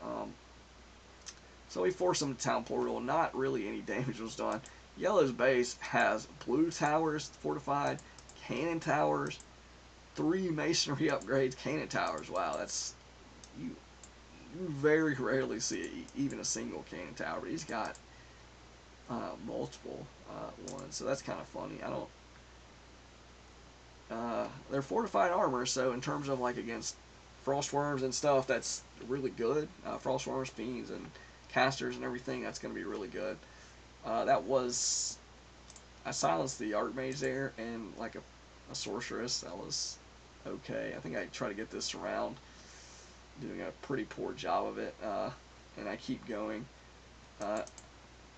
So we forced them to Town Portal. Not really any damage was done. Yellow's base has blue towers fortified, cannon towers, 3 masonry upgrades, cannon towers. Wow, that's you very rarely see even a single cannon tower, but he's got multiple ones, so that's kind of funny. They're fortified armor, so in terms of against frost worms and stuff, that's really good. Frost worms, fiends, and casters and everything, that's going to be really good. I silenced the Archmage there, and a sorceress, that was okay. I think I try to get this around, doing a pretty poor job of it, and I keep going.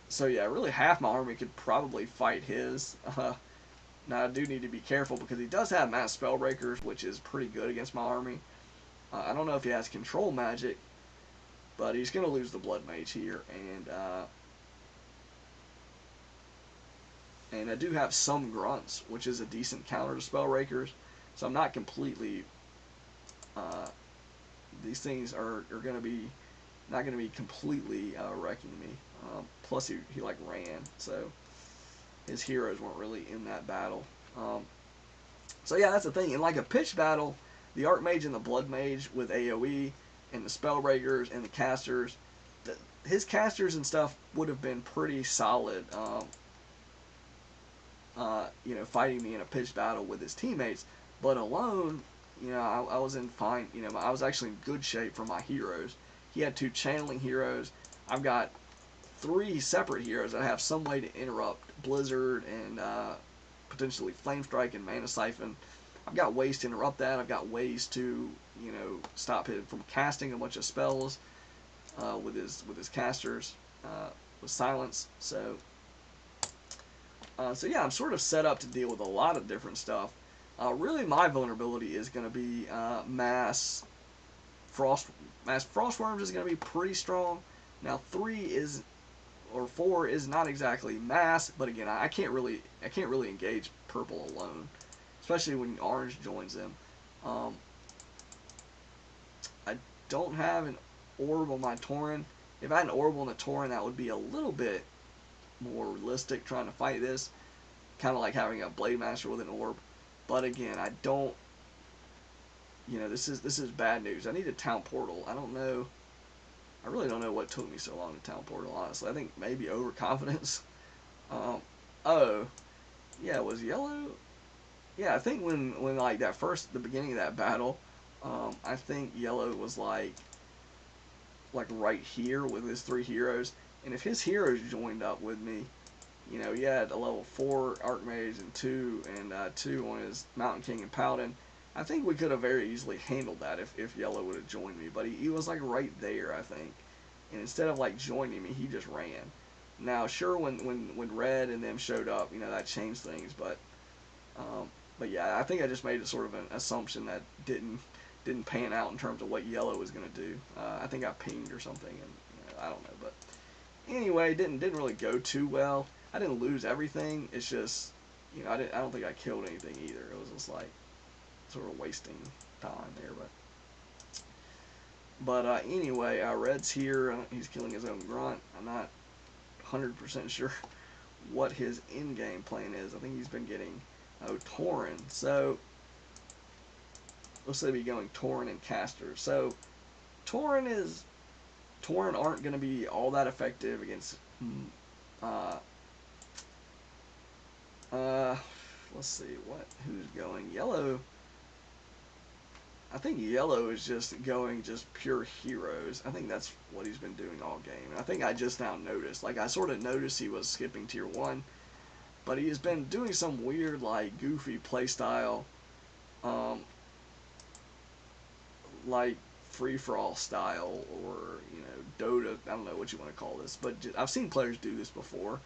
So yeah, really half my army could probably fight his. Now I do need to be careful because he does have mass spellbreakers, which is pretty good against my army. I don't know if he has control magic, but he's going to lose the Blood Mage here, and I do have some grunts, which is a decent counter to spellbreakers. So I'm not completely. These things are going to be not going to be completely wrecking me. Plus he ran, so his heroes weren't really in that battle. So yeah, that's the thing. In a pitch battle, the Archmage and the Blood Mage with AoE and the Spellbreakers and the casters, his casters and stuff would have been pretty solid. Fighting me in a pitched battle with his teammates, but alone, I was in fine. I was actually in good shape for my heroes. He had 2 channeling heroes. I've got 3 separate heroes that have some way to interrupt Blizzard and potentially Flame Strike and Mana Siphon. I've got ways to interrupt that. I've got ways to, you know, stop him from casting a bunch of spells with his casters with silence. So yeah, I'm sort of set up to deal with a lot of different stuff. Really, my vulnerability is going to be frost mass frostworms is going to be pretty strong. Now 4 is not exactly mass, but again, I can't really engage purple alone, especially when orange joins them. I don't have an orb on my Tauren. If I had an orb on the Tauren, that would be a little bit more realistic trying to fight this. Kind of like having a Blade Master with an orb. But again, I don't. You know, this is bad news. I need a town portal. I don't know. I really don't know what took me so long to town portal. Honestly, I think maybe overconfidence. Oh, yeah, it was yellow. Yeah, I think when like the beginning of that battle, I think yellow was like right here with his 3 heroes, and if his heroes joined up with me, you know, he had a level 4 Archmage and 2 on his Mountain King and Paladin. I think we could have very easily handled that if yellow would have joined me, but he was like right there, I think, and instead of like joining me, he just ran. Now, sure, when red and them showed up, you know, that changed things, but yeah, I think I just made a sort of an assumption that didn't pan out in terms of what yellow was going to do. I think I pinged or something, and you know, I don't know. But anyway, didn't really go too well. I didn't lose everything. It's just, you know, I don't think I killed anything either. It was just like sort of wasting time there. But anyway, Red's here. He's killing his own grunt. I'm not 100% sure what his in-game plan is. I think he's been getting Tauren. So let's say be going Tauren and Caster. So Tauren aren't going to be all that effective against let's see who's going yellow. I think yellow is just going just pure heroes. I think that's what he's been doing all game. And I think I just now noticed. Like I sort of noticed he was skipping tier 1, but he has been doing some weird like goofy playstyle, like free for all style, or you know, Dota. I don't know what you want to call this, but I've seen players do this before,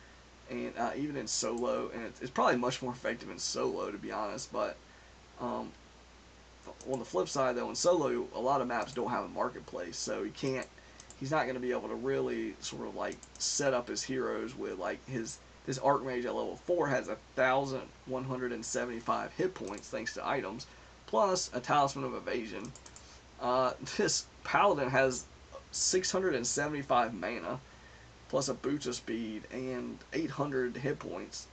and even in solo, and it's probably much more effective in solo, to be honest. But on the flip side, though, in solo, a lot of maps don't have a marketplace, so he's not going to be able to really sort of like set up his heroes with like his Archmage at level 4 has 1,175 hit points thanks to items, plus a Talisman of Evasion. This Paladin has 675 mana, plus a boost of speed and 800 hit points.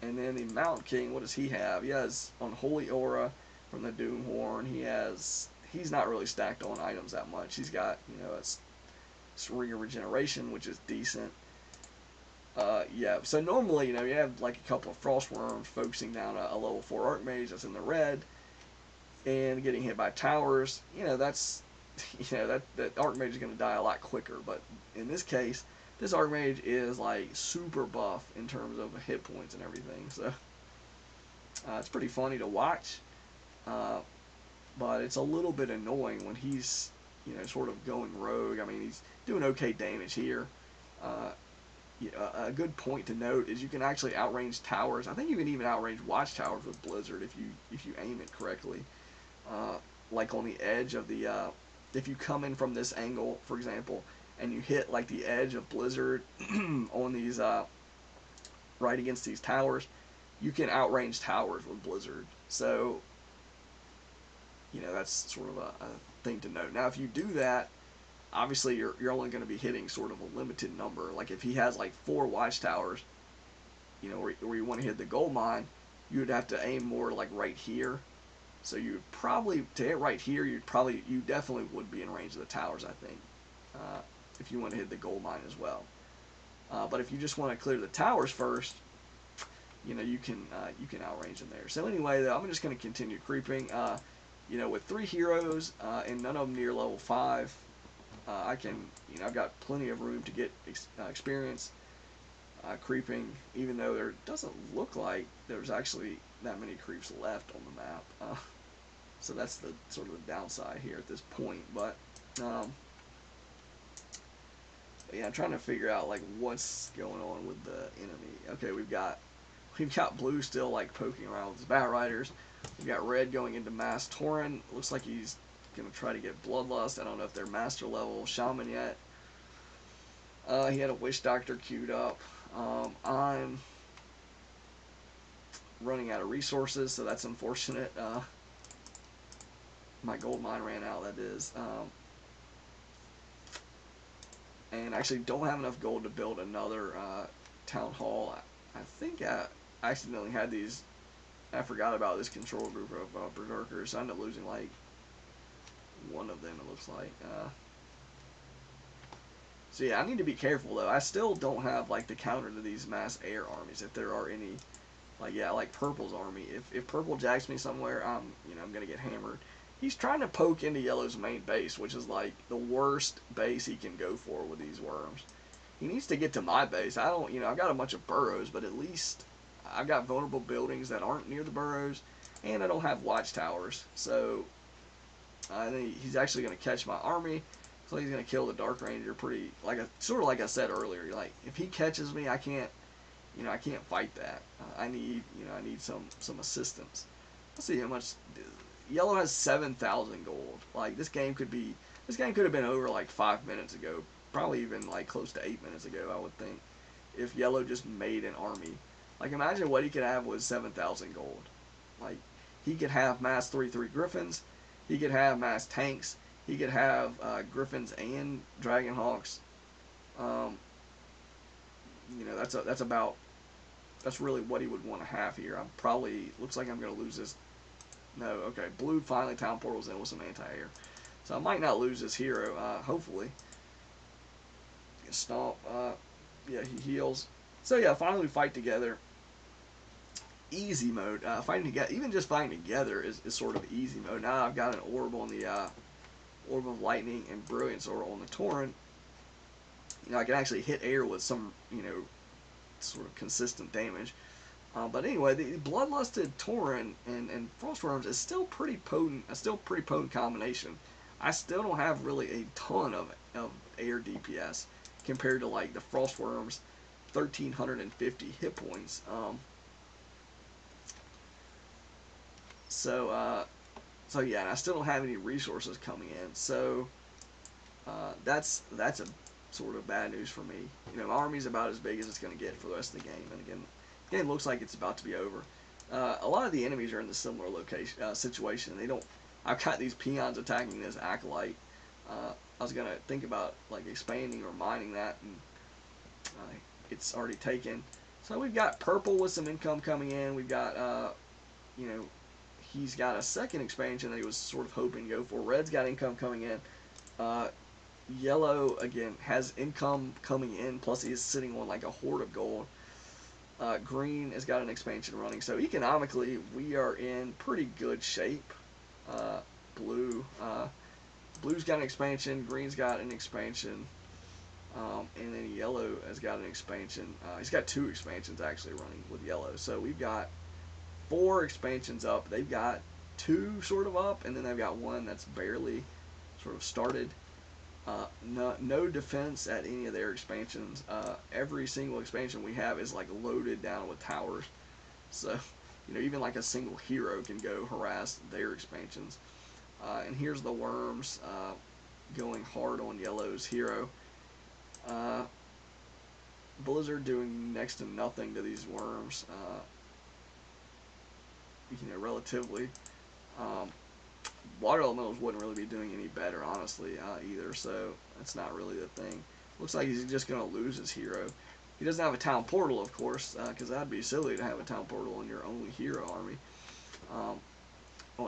And then the Mountain King, what does he have? He has Unholy Aura from the Doomhorn. He's not really stacked on items that much. He's got, you know, a Ring of Regeneration, which is decent. Yeah, so normally, you know, you have like a couple of Frostworms focusing down a level 4 Archmage that's in the red, and getting hit by towers. You know, that's, you know, that Archmage is going to die a lot quicker. But in this case, this Archmage is like super buff in terms of hit points and everything. So it's pretty funny to watch, but it's a little bit annoying when he's, you know, sort of going rogue. I mean, he's doing okay damage here. A good point to note is you can actually outrange towers. I think you can even outrange watchtowers with Blizzard if you aim it correctly. Like on the edge of the, if you come in from this angle, for example, and you hit like the edge of Blizzard on these, right against these towers, you can outrange towers with Blizzard. So, you know, that's sort of a thing to note. Now, if you do that, obviously you're only going to be hitting sort of a limited number. Like if he has like 4 watchtowers, you know, where you want to hit the gold mine, you would have to aim more like right here. So you would probably, to hit right here, you definitely would be in range of the towers, I think, if you want to hit the gold mine as well. But if you just want to clear the towers first, you know, you can outrange them there. So anyway, though, I'm just going to continue creeping. You know, with 3 heroes and none of them near level 5, I can, you know, I've got plenty of room to get experience creeping, even though there doesn't look like there's actually that many creeps left on the map. So that's the sort of the downside here at this point. But yeah, I'm trying to figure out like what's going on with the enemy. Okay, we've got blue still like poking around with his bat riders. We've got red going into mass Tauren. Looks like he's gonna try to get bloodlust. I don't know if they're master level shaman yet. He had a wish doctor queued up. I'm running out of resources, so that's unfortunate. My gold mine ran out, that is. And actually don't have enough gold to build another town hall. I think I accidentally had these. I forgot about this control group of berserkers. I ended up losing like one of them, it looks like. So yeah, I need to be careful though. I still don't have like the counter to these mass air armies, if there are any. Like yeah, like Purple's army. If Purple jacks me somewhere, I'm gonna get hammered. He's trying to poke into Yellow's main base, which is like the worst base he can go for with these worms. He needs to get to my base. I don't, I've got a bunch of burrows, but at least I've got vulnerable buildings that aren't near the burrows, and I don't have watchtowers. So I think he's actually going to catch my army. So he's going to kill the Dark Ranger pretty, sort of like I said earlier. Like if he catches me, I can't fight that. I need some assistance. Let's see how much. Yellow has 7,000 gold. Like this game could have been over like 5 minutes ago. Probably even like close to 8 minutes ago, I would think. If Yellow just made an army. Like imagine what he could have with 7,000 gold. Like he could have mass 3/3 Griffins. He could have mass tanks. He could have Griffins and Dragonhawks. That's really what he would want to have here. I'm probably, looks like I'm going to lose this. No, okay. Blue finally town portals in with some anti-air. So I might not lose this hero, hopefully. Stomp. Yeah, he heals. So yeah, finally we fight together. Easy mode. Fighting together, even just fighting together is sort of easy mode. Now I've got an orb on the Orb of Lightning and Brilliance Orb on the Tauren. I can actually hit air with some, sort of consistent damage. But anyway, the Bloodlusted Tauren and Frostworms is still pretty potent. A still pretty potent combination. I still don't have really a ton of air DPS compared to like the Frostworms 1,350 hit points. So yeah, and I still don't have any resources coming in. So that's a sort of bad news for me. My army's about as big as it's going to get for the rest of the game. And again, the game looks like it's about to be over. A lot of the enemies are in the similar location situation. I've got these peons attacking this acolyte. I was gonna think about like expanding or mining that, and it's already taken. So we've got Purple with some income coming in. We've got he's got a second expansion that he was sort of hoping to go for. Red's got income coming in. Yellow again has income coming in, plus he is sitting on like a hoard of gold. Green has got an expansion running, so economically we are in pretty good shape. Blue's got an expansion, green's got an expansion, and then yellow has got an expansion. He's got 2 expansions actually running with yellow, so we've got 4 expansions up. They've got 2 sort of up, and then they've got 1 that's barely sort of started. No defense at any of their expansions. Every single expansion we have is like loaded down with towers. So, even like a single hero can go harass their expansions. And here's the worms going hard on yellow's hero. Blizzard doing next to nothing to these worms. Relatively. Water elementals wouldn't really be doing any better, honestly, either, so that's not really the thing. Looks like he's just going to lose his hero. He doesn't have a town portal, of course, because that'd be silly to have a town portal on your only hero army, on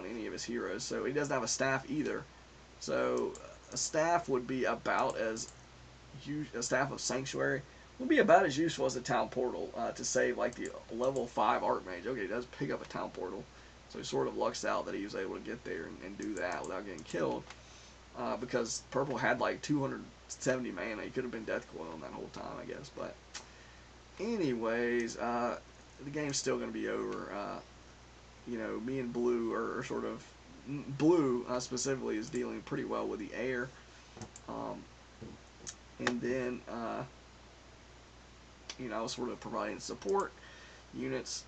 any of his heroes. So he doesn't have a staff either. So a staff would be about as a staff of Sanctuary would be about as useful as a town portal to save like the level 5 Archmage. Okay, he does pick up a town portal. So he sort of lucks out that he was able to get there and do that without getting killed. Because Purple had like 270 mana. He could have been Death Coil that whole time, I guess. But anyways, the game's still going to be over. me and Blue are sort of Blue specifically is dealing pretty well with the air, um, and then I was sort of providing support units.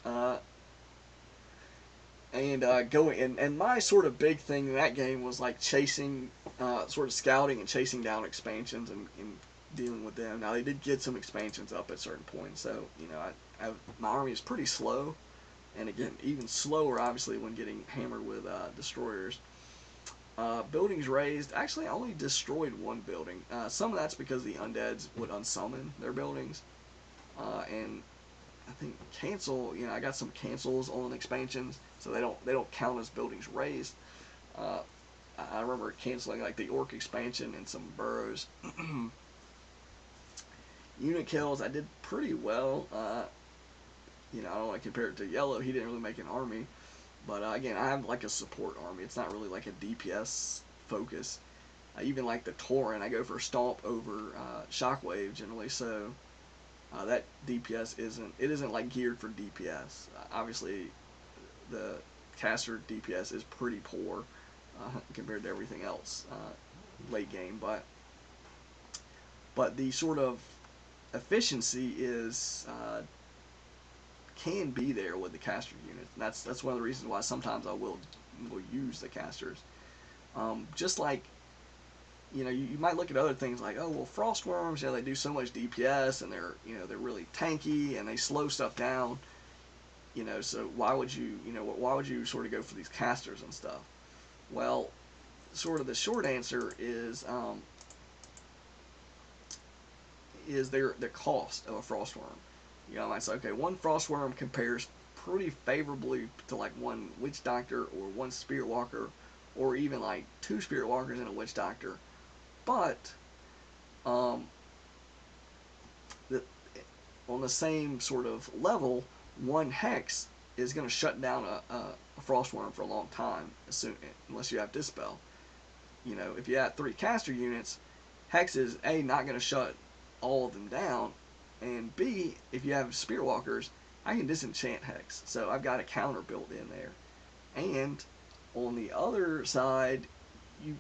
And going and my sort of big thing in that game was like chasing, sort of scouting and chasing down expansions and dealing with them. Now they did get some expansions up at certain points, so my army is pretty slow, and again even slower obviously when getting hammered with destroyers. Buildings raised. Actually, I only destroyed one building. Some of that's because the undeads would unsummon their buildings, and I think cancel. I got some cancels on expansions, so they don't count as buildings raised. Uh, I remember canceling like the orc expansion and some burrows. Unit kills, I did pretty well. I don't want to compare it to Yellow. He didn't really make an army, but again, I have like a support army. It's not really like a DPS focus. I even like the Torrent. I go for Stomp over Shockwave generally, so that DPS isn't like geared for DPS. Obviously, the caster DPS is pretty poor compared to everything else late game, but the sort of efficiency is can be there with the caster unit. And that's one of the reasons why sometimes I will use the casters. Just like you might look at other things like, oh well, frostworms, they do so much DPS and they're really tanky and they slow stuff down. So why would you sort of go for these casters and stuff? Well, sort of the short answer is the cost of a frostworm. I might say, okay, one frostworm compares pretty favorably to like one witch doctor or one spirit walker, or even like two spirit walkers and a witch doctor. But the, on the same sort of level, one hex is going to shut down a frostworm for a long time, unless you have dispel. If you have 3 caster units, hex is A, not going to shut all of them down, and B, if you have spirit walkers, I can disenchant hex, so I've got a counter built in there. And on the other side, you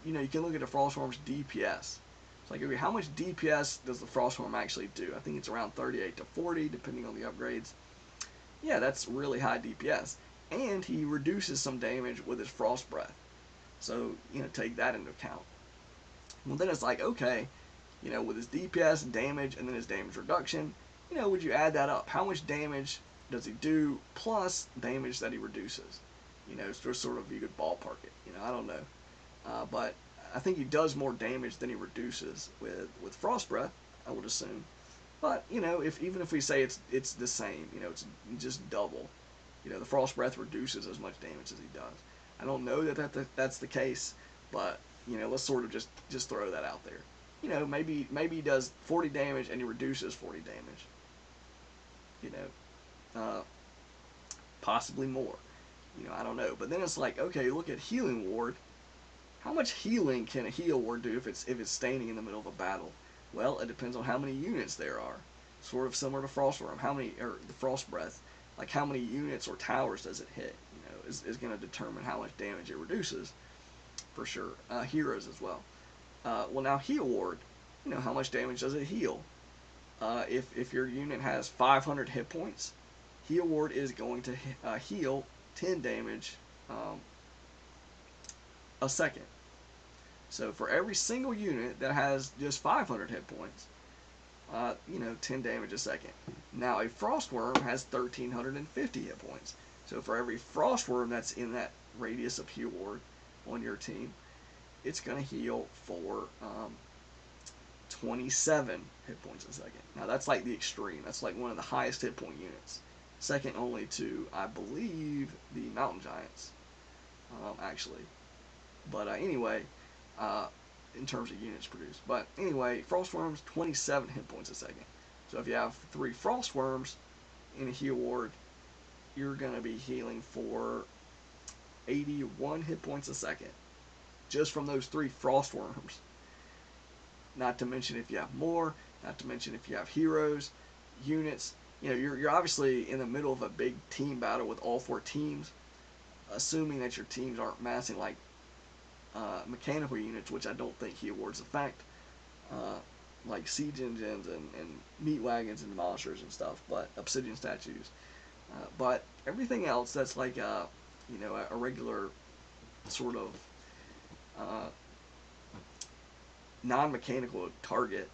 can look at the frostworm's DPS. It's like, okay, how much DPS does the frostworm actually do? I think it's around 38 to 40, depending on the upgrades. Yeah, that's really high DPS, and he reduces some damage with his frost breath. So take that into account. Well, then it's like, okay, with his DPS, damage, and then his damage reduction, would you add that up? How much damage does he do plus damage that he reduces? It's just sort of, you could ballpark it. I don't know. But I think he does more damage than he reduces with Frost Breath, I would assume. But, even if we say it's the same, it's just double. The Frost Breath reduces as much damage as he does. I don't know that's the case, but, let's sort of just throw that out there. Maybe he does 40 damage and he reduces 40 damage. Possibly more. I don't know. But then it's like, okay, look at Healing Ward. How much healing can a heal ward do if it's standing in the middle of a battle? Well, it depends on how many units there are. Sort of similar to Frostworm. Or the Frost Breath. Like how many units or towers does it hit? Is going to determine how much damage it reduces. For sure. Heroes as well. Well, now Heal Ward. How much damage does it heal? If your unit has 500 hit points, Heal Ward is going to heal 10 damage a second. So for every single unit that has just 500 hit points, 10 damage a second. Now a Frostworm has 1,350 hit points. So for every Frostworm that's in that radius of Heal Ward on your team, it's going to heal for 27 hit points a second. Now that's like the extreme. That's like one of the highest hit point units. Second only to, I believe, the Mountain Giants, actually. But anyway, in terms of units produced. But anyway, Frostworms, 27 hit points a second. So if you have 3 Frostworms in a heal ward, you're going to be healing for 81 hit points a second. Just from those 3 Frostworms. Not to mention if you have more, not to mention if you have heroes, units. You're obviously in the middle of a big team battle with all 4 teams. assuming that your teams aren't massing like mechanical units, which I don't think he awards affect, like siege engines and meat wagons and demolishers and stuff, but obsidian statues. But everything else that's like a regular sort of non-mechanical target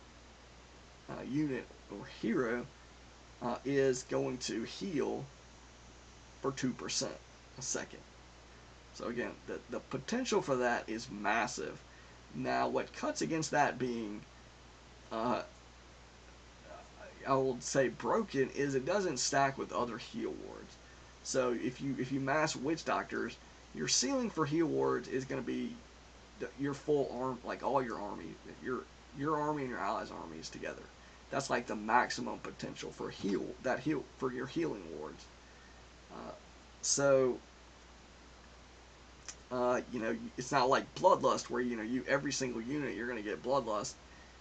unit or hero is going to heal for 2% a second. So again, the potential for that is massive. Now, what cuts against that being, I would say, broken is it doesn't stack with other heal wards. So if you mass witch doctors, your ceiling for heal wards is going to be your full arm, like all your army, your army and your allies' armies together. That's like the maximum potential for for your healing wards. So it's not like bloodlust where you every single unit you're going to get bloodlust.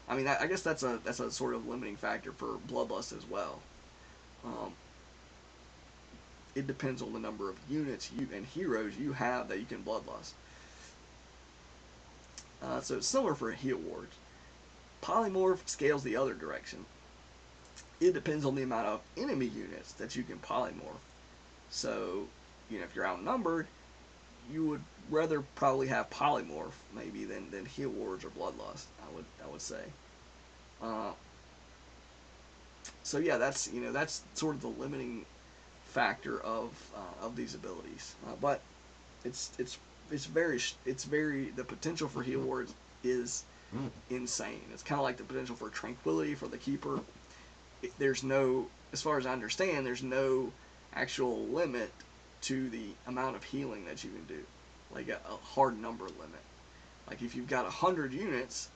I mean, I guess that's a sort of limiting factor for bloodlust as well. It depends on the number of units and heroes you have that you can bloodlust. So it's similar for heal wards. Polymorph scales the other direction. It depends on the amount of enemy units that you can polymorph. So, if you're outnumbered, you would rather probably have polymorph maybe than heal wards or bloodlust. I would say. So yeah, that's sort of the limiting factor of these abilities. But it's very the potential for heal wards is insane. It's kind of like the potential for tranquility for the keeper. There's no, as far as I understand, there's no actual limit to the amount of healing that you can do, like a hard number limit. Like if you've got 100 units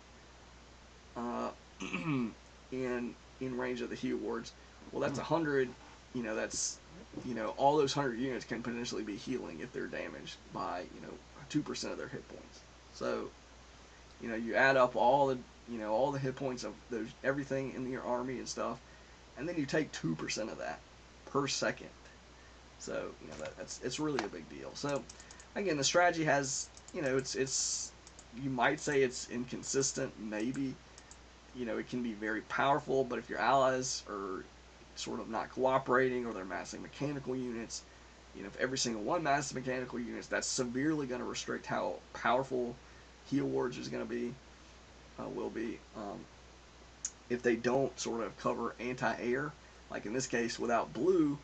in range of the heal wards, well, that's 100. That's all those 100 units can potentially be healing if they're damaged by 2% of their hit points. So you add up all the hit points of those everything in your army and stuff, and then you take 2% of that per second. So it's really a big deal. So again, the strategy has it's you might say it's inconsistent. Maybe it can be very powerful, but if your allies are sort of not cooperating or they're massing mechanical units, if every single one masses mechanical units, that's severely going to restrict how powerful heal wards is going to be. Will be if they don't sort of cover anti-air, like in this case without blue,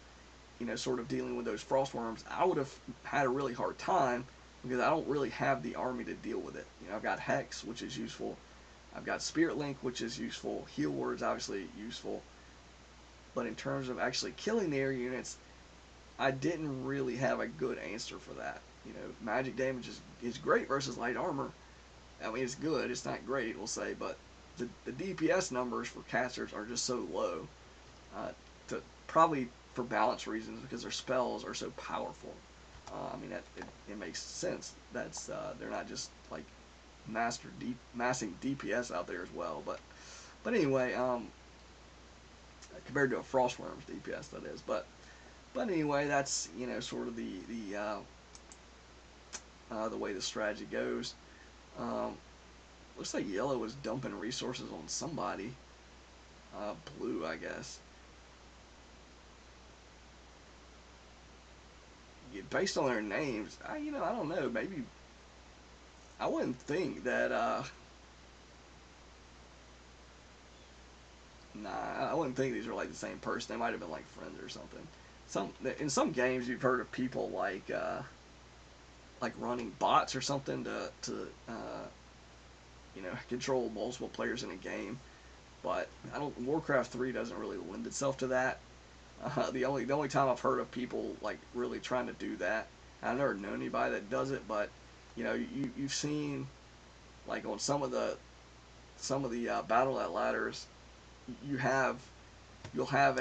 sort of dealing with those frost worms, I would have had a really hard time because I don't really have the army to deal with it. I've got Hex, which is useful. I've got Spirit Link, which is useful. Heal Ward's obviously useful. But in terms of actually killing the air units, I didn't really have a good answer for that. Magic damage is great versus light armor. I mean, it's good. It's not great, we'll say, but the DPS numbers for casters are just so low. Probably for balance reasons because their spells are so powerful. I mean, it makes sense. That's they're not just like massing DPS out there as well. But anyway, compared to a Frostworm's DPS, that is. But anyway, that's sort of the way the strategy goes. Looks like yellow was dumping resources on somebody. Blue, I guess. Based on their names, I don't know. Maybe I wouldn't think that. Nah, I wouldn't think these are like the same person. They might have been like friends or something. In some games, you've heard of people like running bots or something to control multiple players in a game. But Warcraft 3 doesn't really lend itself to that. The only time I've heard of people like really trying to do that, I've never known anybody that does it, but you've seen like on some of the Battle.net ladders, you'll have you'll have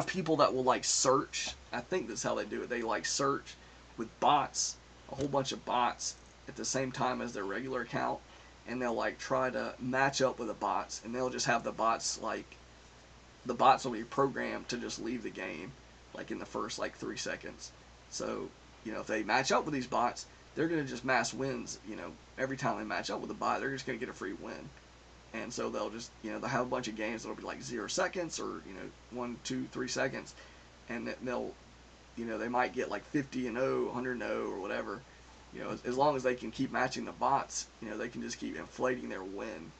people that will like search. I think that's how they do it. They like search with bots, a whole bunch of bots at the same time as their regular account, and they'll like try to match up with the bots, and they'll just have the bots will be programmed to just leave the game like in the first like 3 seconds. So, you know, if they match up with these bots, they're going to just mass wins. You know, every time they match up with a bot, they're just going to get a free win. And so they'll just, you know, they'll have a bunch of games that'll be like 0 seconds or, you know, 1, 2, 3 seconds. And they'll, you know, they might get like 50-0, 100-0 or whatever. You know, as long as they can keep matching the bots, you know, they can just keep inflating their win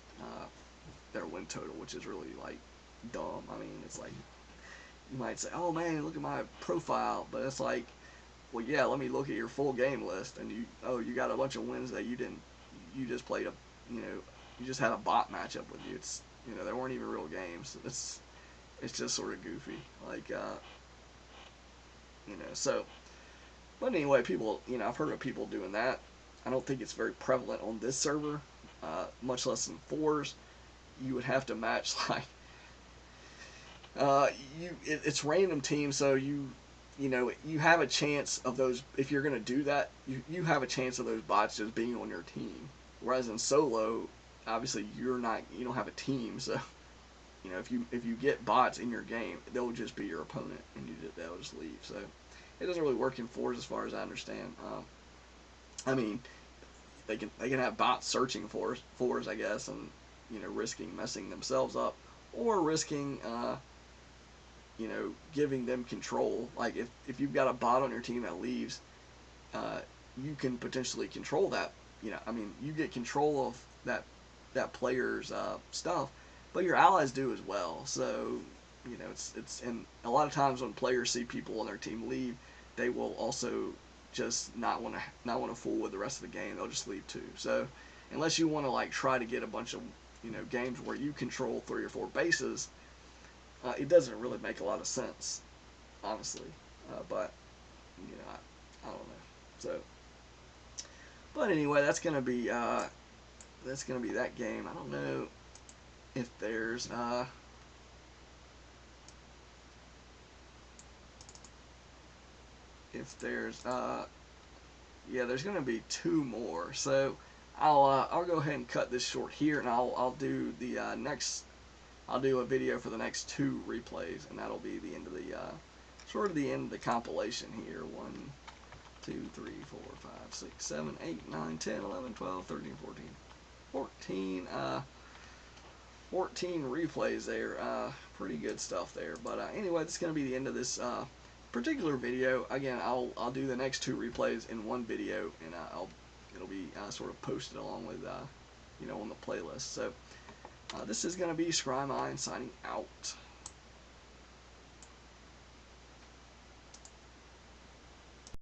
total, which is really like dumb. I mean, it's like, you might say, oh man, look at my profile, but it's like, well, yeah, let me look at your full game list, and you got a bunch of wins that you just played you know, you just had a bot matchup with you. It's, you know, they weren't even real games. It's just sort of goofy, like, you know, so, but anyway, people, you know, I've heard of people doing that. I don't think it's very prevalent on this server, much less in 4s. You would have to match like, it's random teams, so you know, you have a chance of those. If you're going to do that, you have a chance of those bots just being on your team. Whereas in solo, obviously you don't have a team, so, you know, if you get bots in your game, they'll just be your opponent, and they'll just leave. So it doesn't really work in 4s as far as I understand. I mean, they can have bots searching for 4s, I guess, and, you know, risking messing themselves up, or risking you know, giving them control. Like if you've got a bot on your team that leaves, you can potentially control that. You know, I mean, you get control of that player's stuff, but your allies do as well. So, you know, it's and a lot of times when players see people on their team leave, they will also just not want to fool with the rest of the game. They'll just leave too. So unless you want to like try to get a bunch of, you know, games where you control 3 or 4 bases, it doesn't really make a lot of sense, honestly. But, you know, I don't know. So, but anyway, that's gonna be that game. I don't know if there's yeah, there's gonna be 2 more. So I'll go ahead and cut this short here, and I'll do the next. I'll do a video for the next 2 replays, and that'll be the end of the sort of the end of the compilation here. 1, 2, 3, 4, 5, 6, 7, 8, 9, 10, 11, 12, 13, 14 replays there. Pretty good stuff there. But anyway, that's going to be the end of this particular video. Again, I'll do the next 2 replays in one video, and it'll be sort of posted along with you know, on the playlist. So this is going to be ScryMind signing out.